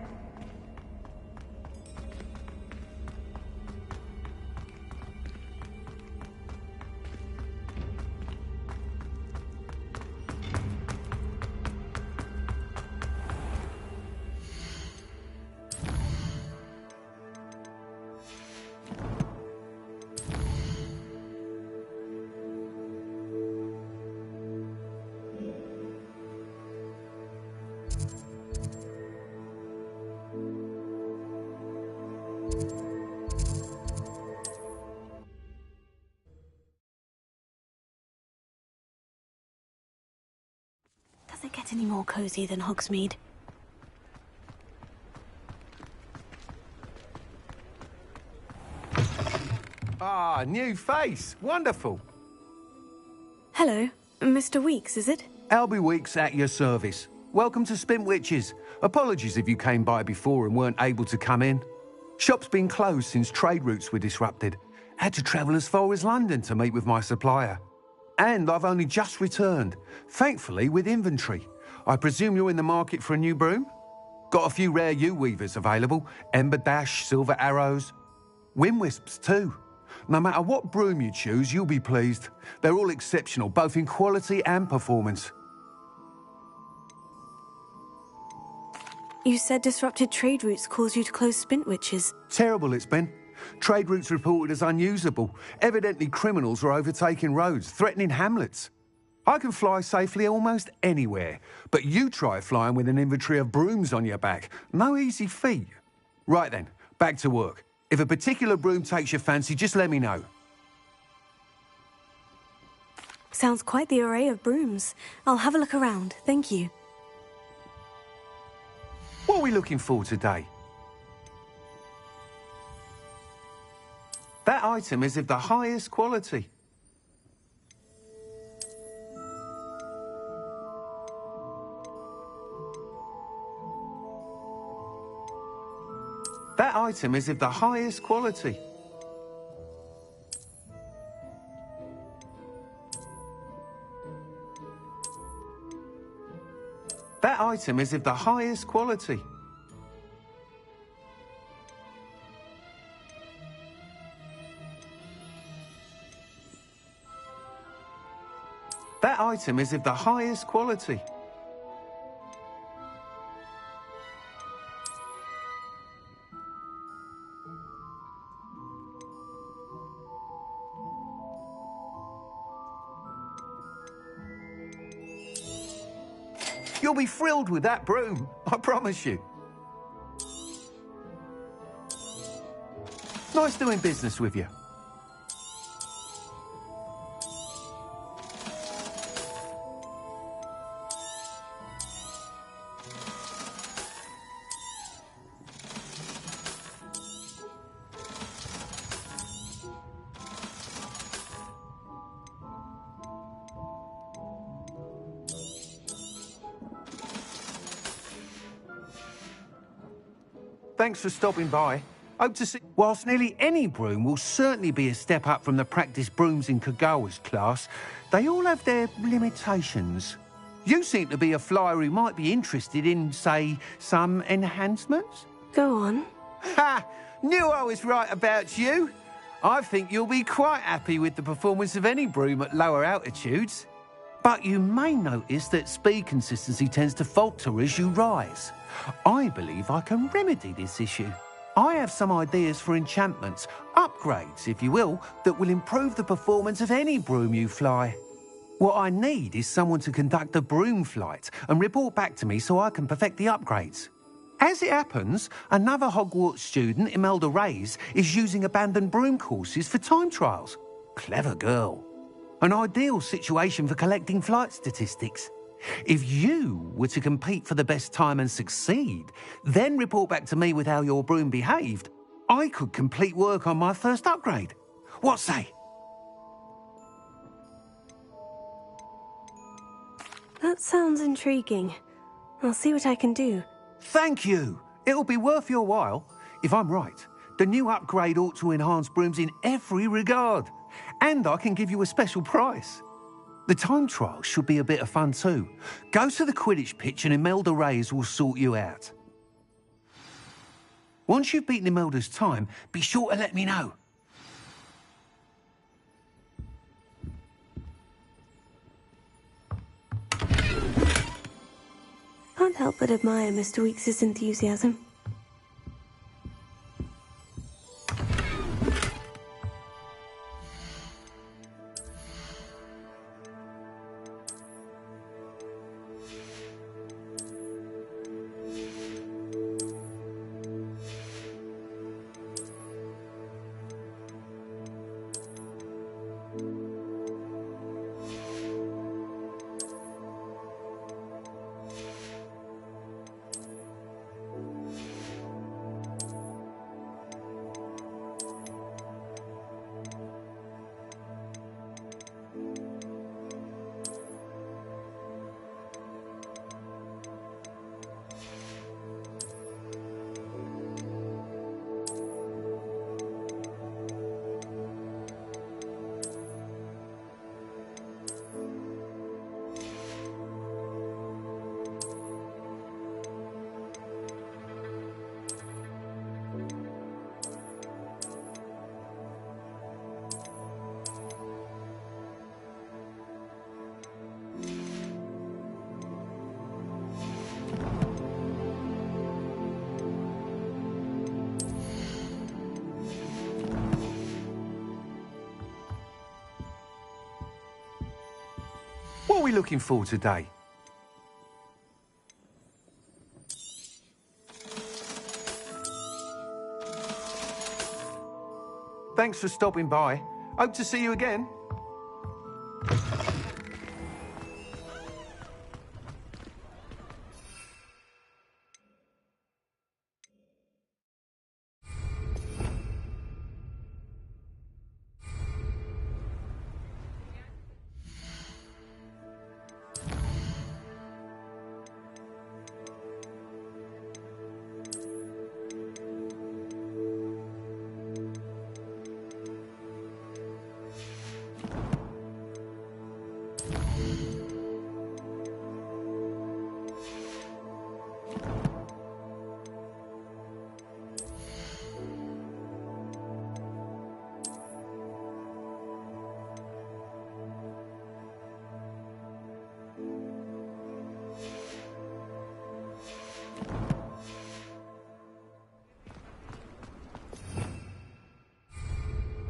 Does it get any more cozy than Hogsmeade? Ah, new face. Wonderful. Hello, Mr. Weeks, is it? Albie Weeks at your service. Welcome to Spintwitches. Apologies if you came by before and weren't able to come in. Shop's been closed since trade routes were disrupted. Had to travel as far as London to meet with my supplier. And I've only just returned, thankfully with inventory. I presume you're in the market for a new broom? Got a few rare U-weavers available. Ember Dash, Silver Arrows. Wind Wisps too. No matter what broom you choose, you'll be pleased. They're all exceptional, both in quality and performance. You said disrupted trade routes caused you to close Spintwitches. Terrible it's been. Trade routes reported as unusable. Evidently criminals are overtaking roads, threatening hamlets. I can fly safely almost anywhere, but you try flying with an inventory of brooms on your back. No easy feat. Right then, back to work. If a particular broom takes your fancy, just let me know. Sounds quite the array of brooms. I'll have a look around, thank you. What are we looking for today? That item is of the highest quality. That item is of the highest quality. That item is of the highest quality. That item is of the highest quality. You'll be thrilled with that broom, I promise you. Nice doing business with you. Thanks for stopping by. Hope to see... Whilst nearly any broom will certainly be a step up from the practice brooms in Kagawa's class, they all have their limitations. You seem to be a flyer who might be interested in, say, some enhancements? Go on. Ha! Knew I was right about you. I think you'll be quite happy with the performance of any broom at lower altitudes. But you may notice that speed consistency tends to falter as you rise. I believe I can remedy this issue. I have some ideas for enchantments, upgrades, if you will, that will improve the performance of any broom you fly. What I need is someone to conduct a broom flight and report back to me so I can perfect the upgrades. As it happens, another Hogwarts student, Imelda Reyes, is using abandoned broom courses for time trials. Clever girl. An ideal situation for collecting flight statistics. If you were to compete for the best time and succeed, then report back to me with how your broom behaved, I could complete work on my first upgrade. What say? That sounds intriguing. I'll see what I can do. Thank you. It'll be worth your while. If I'm right, the new upgrade ought to enhance brooms in every regard. And I can give you a special price. The time trial should be a bit of fun too. Go to the Quidditch pitch and Imelda Reyes will sort you out. Once you've beaten Imelda's time, be sure to let me know. Can't help but admire Mr. Weeks' enthusiasm. we looking for today? Thanks for stopping by. Hope to see you again.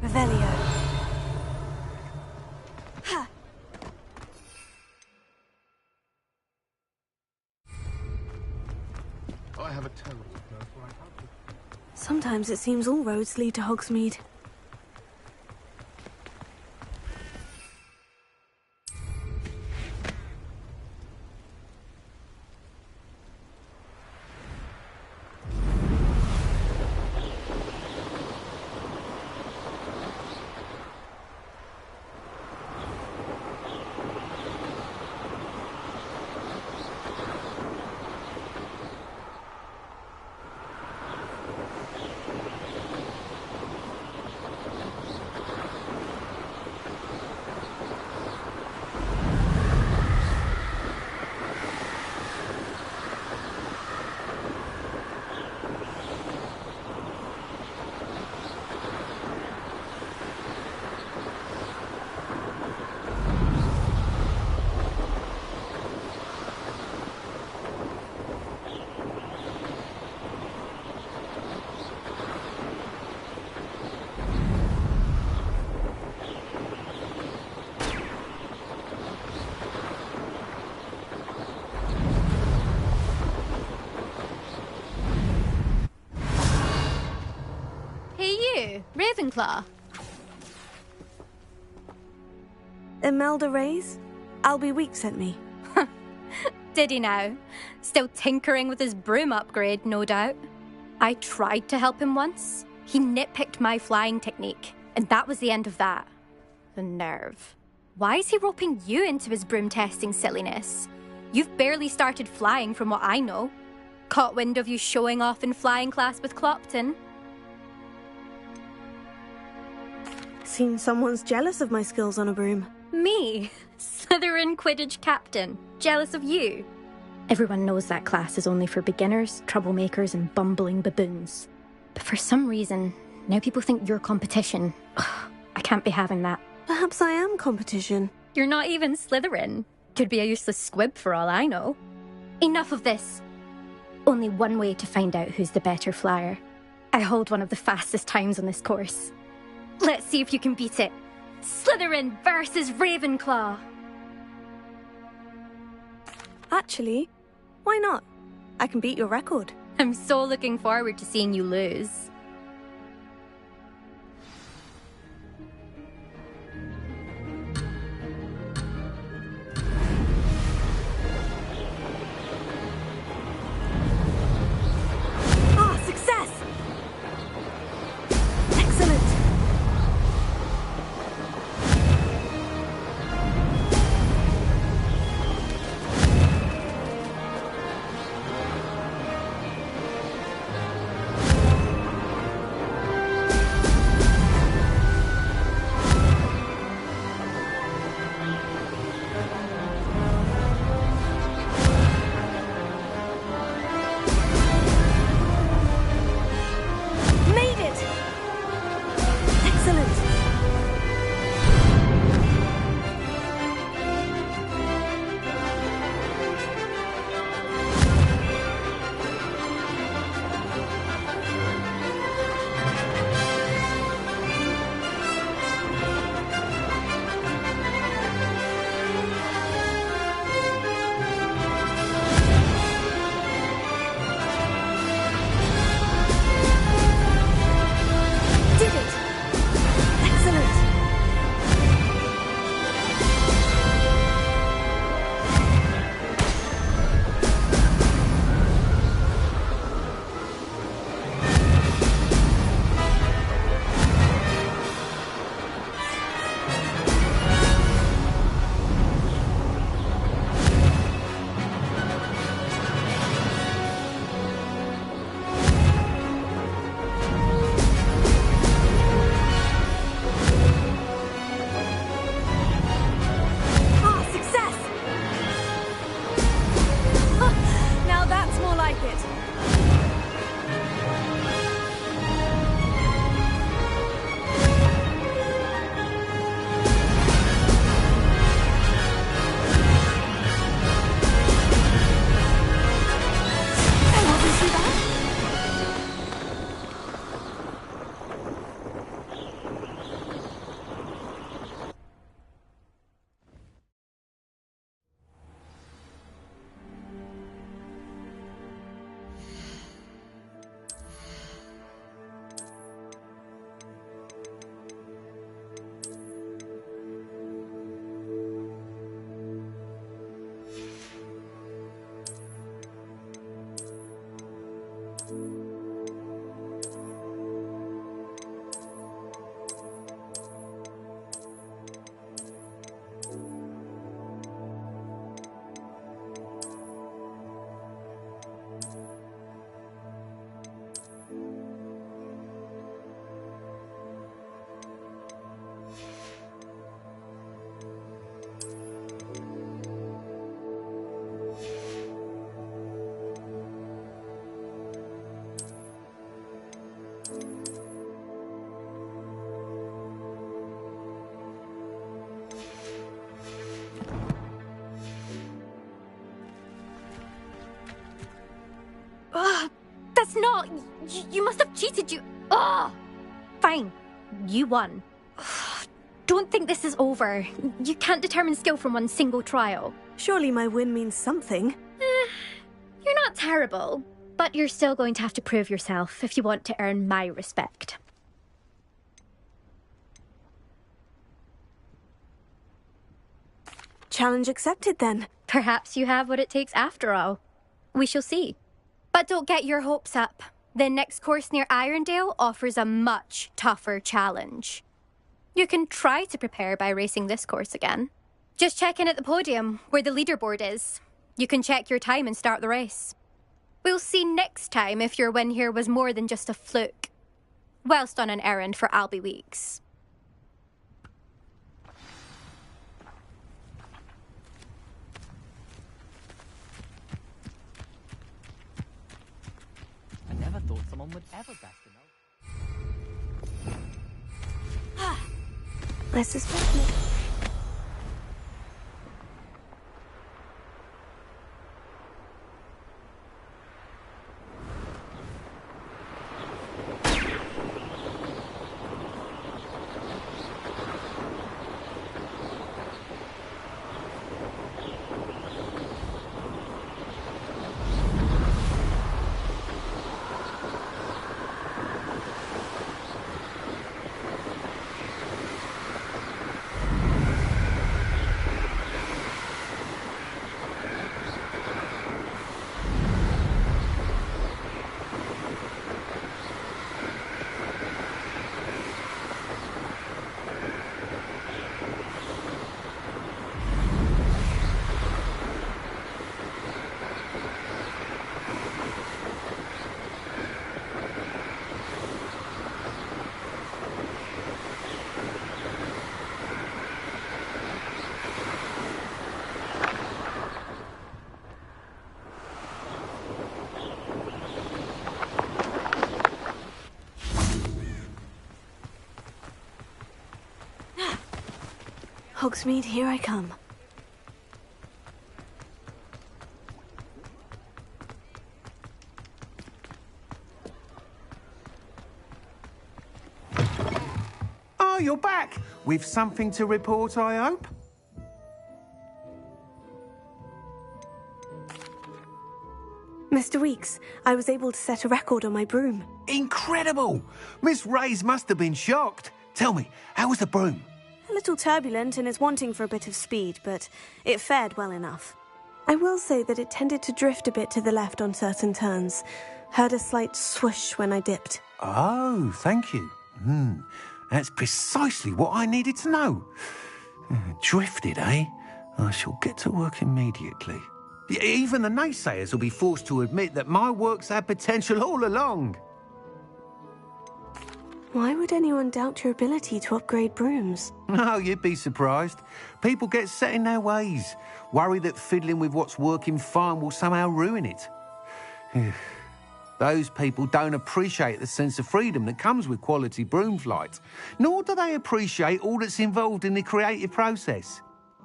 Revelio. I have a terrible birthright. Sometimes it seems all roads lead to Hogsmeade. Ravenclaw. Imelda Reyes? Albie Week sent me. Did he now? Still tinkering with his broom upgrade, no doubt. I tried to help him once. He nitpicked my flying technique, and that was the end of that. The nerve. Why is he roping you into his broom testing silliness? You've barely started flying from what I know. Caught wind of you showing off in flying class with Clopton. Seems someone's jealous of my skills on a broom. Me? Slytherin Quidditch captain. Jealous of you? Everyone knows that class is only for beginners, troublemakers, and bumbling baboons. But for some reason, now people think you're competition. Ugh, I can't be having that. Perhaps I am competition. You're not even Slytherin. Could be a useless squib for all I know. Enough of this. Only one way to find out who's the better flyer. I hold one of the fastest times on this course. Let's see if you can beat it. Slytherin versus Ravenclaw. Actually, why not? I can beat your record. I'm so looking forward to seeing you lose. Ah, success! Excellent! it. That's not... You must have cheated, you... Ugh! Fine. You won. Don't think this is over. You can't determine skill from one single trial. Surely my win means something. You're not terrible, but you're still going to have to prove yourself if you want to earn my respect. Challenge accepted, then. Perhaps you have what it takes after all. We shall see. But don't get your hopes up. The next course near Irondale offers a much tougher challenge. You can try to prepare by racing this course again. Just check in at the podium, where the leaderboard is. You can check your time and start the race. We'll see next time if your win here was more than just a fluke. Whilst on an errand for Albie Weeks. I never thought someone would ever best enough. I suspect. Hogsmeade, here I come. Oh, you're back! With something to report, I hope? Mr. Weeks, I was able to set a record on my broom. Incredible! Miss Reyes must have been shocked. Tell me, how was the broom? A little turbulent and is wanting for a bit of speed, but it fared well enough. I will say that it tended to drift a bit to the left on certain turns. Heard a slight swoosh when I dipped. Oh, thank you. That's precisely what I needed to know. Drifted, eh? I shall get to work immediately. Even the naysayers will be forced to admit that my work's had potential all along. Why would anyone doubt your ability to upgrade brooms? Oh, you'd be surprised. People get set in their ways, worry that fiddling with what's working fine will somehow ruin it. Those people don't appreciate the sense of freedom that comes with quality broom flights, nor do they appreciate all that's involved in the creative process.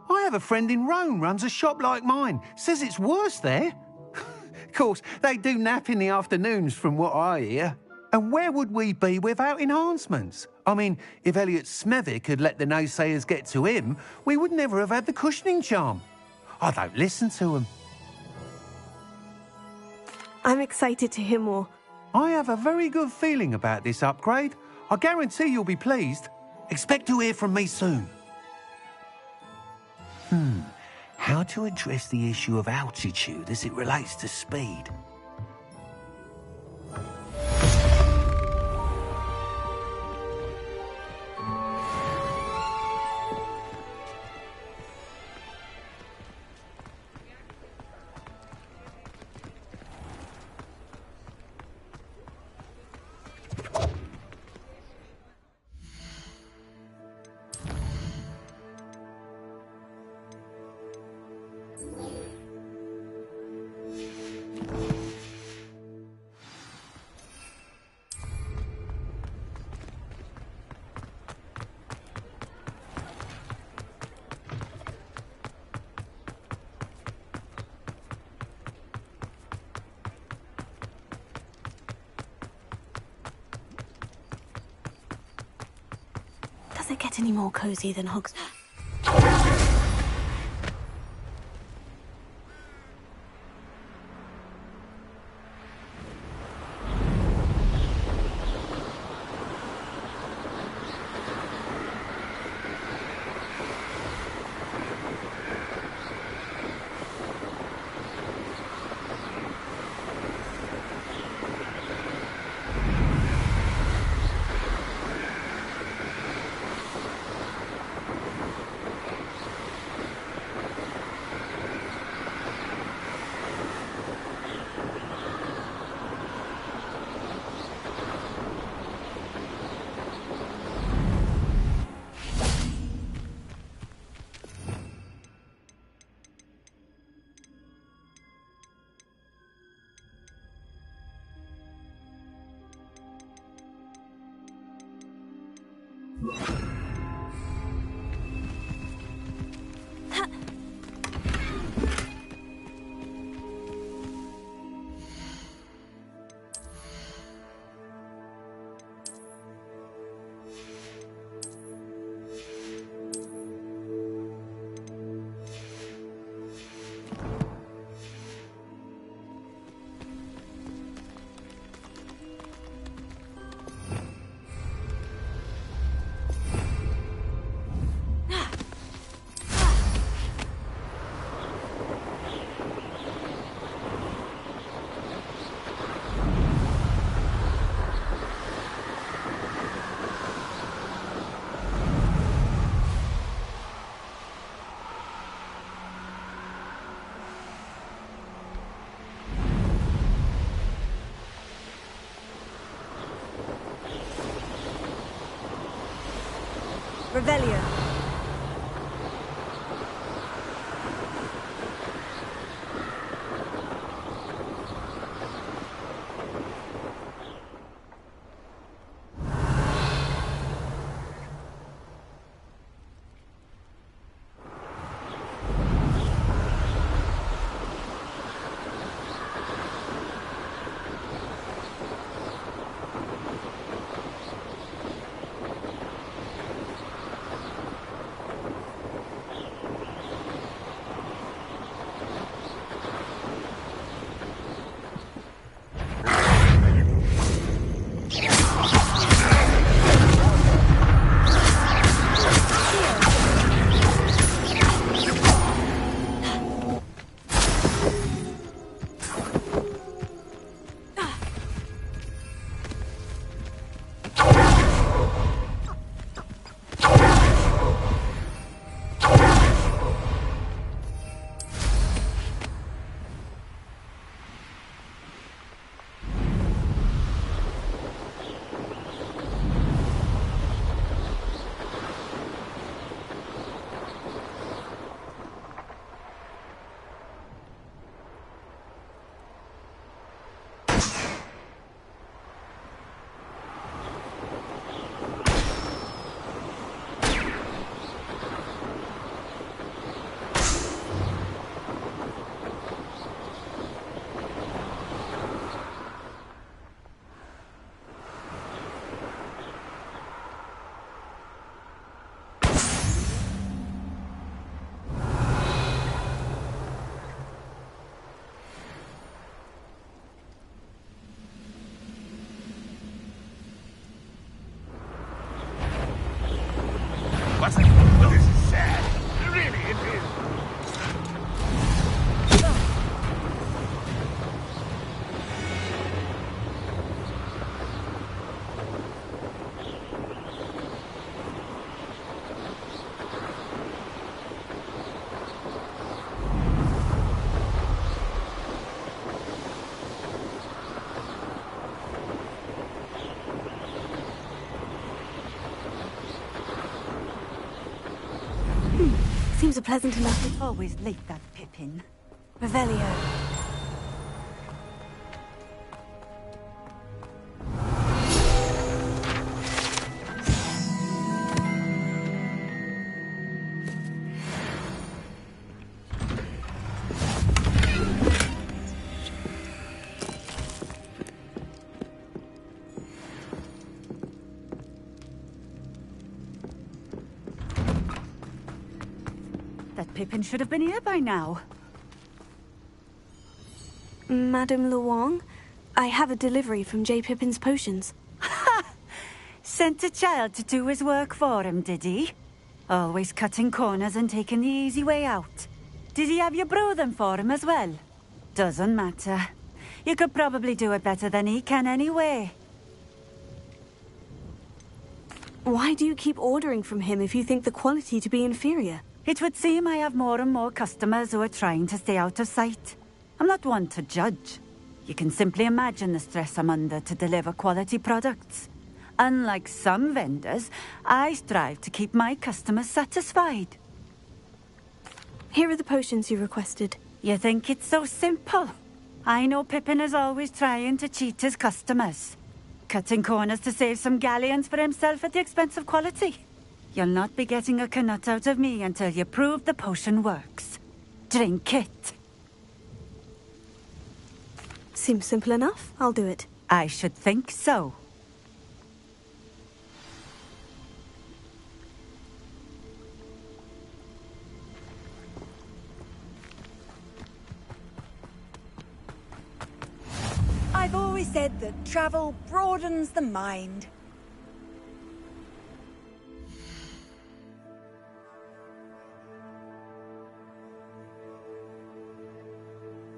I have a friend in Rome runs a shop like mine, says it's worse there. Of course, they do nap in the afternoons from what I hear. And where would we be without enhancements? I mean, if Elliot Smethwick had let the naysayers get to him, we would never have had the cushioning charm. I don't listen to them. I'm excited to hear more. I have a very good feeling about this upgrade. I guarantee you'll be pleased. Expect to hear from me soon. How to address the issue of altitude as it relates to speed? Does it get any more cozy than Hogs? Revelio. Seems a pleasant enough. Always late, that Pippin. Revelio. That Pippin should have been here by now. Madame Luong, I have a delivery from J. Pippin's potions. Sent a child to do his work for him, did he? Always cutting corners and taking the easy way out. Did he have you brew them for him as well? Doesn't matter. You could probably do it better than he can anyway. Why do you keep ordering from him if you think the quality to be inferior? It would seem I have more and more customers who are trying to stay out of sight. I'm not one to judge. You can simply imagine the stress I'm under to deliver quality products. Unlike some vendors, I strive to keep my customers satisfied. Here are the potions you requested. You think it's so simple? I know Pippin is always trying to cheat his customers. Cutting corners to save some galleons for himself at the expense of quality. You'll not be getting a canut out of me until you prove the potion works. Drink it. Seems simple enough. I'll do it. I should think so. I've always said that travel broadens the mind.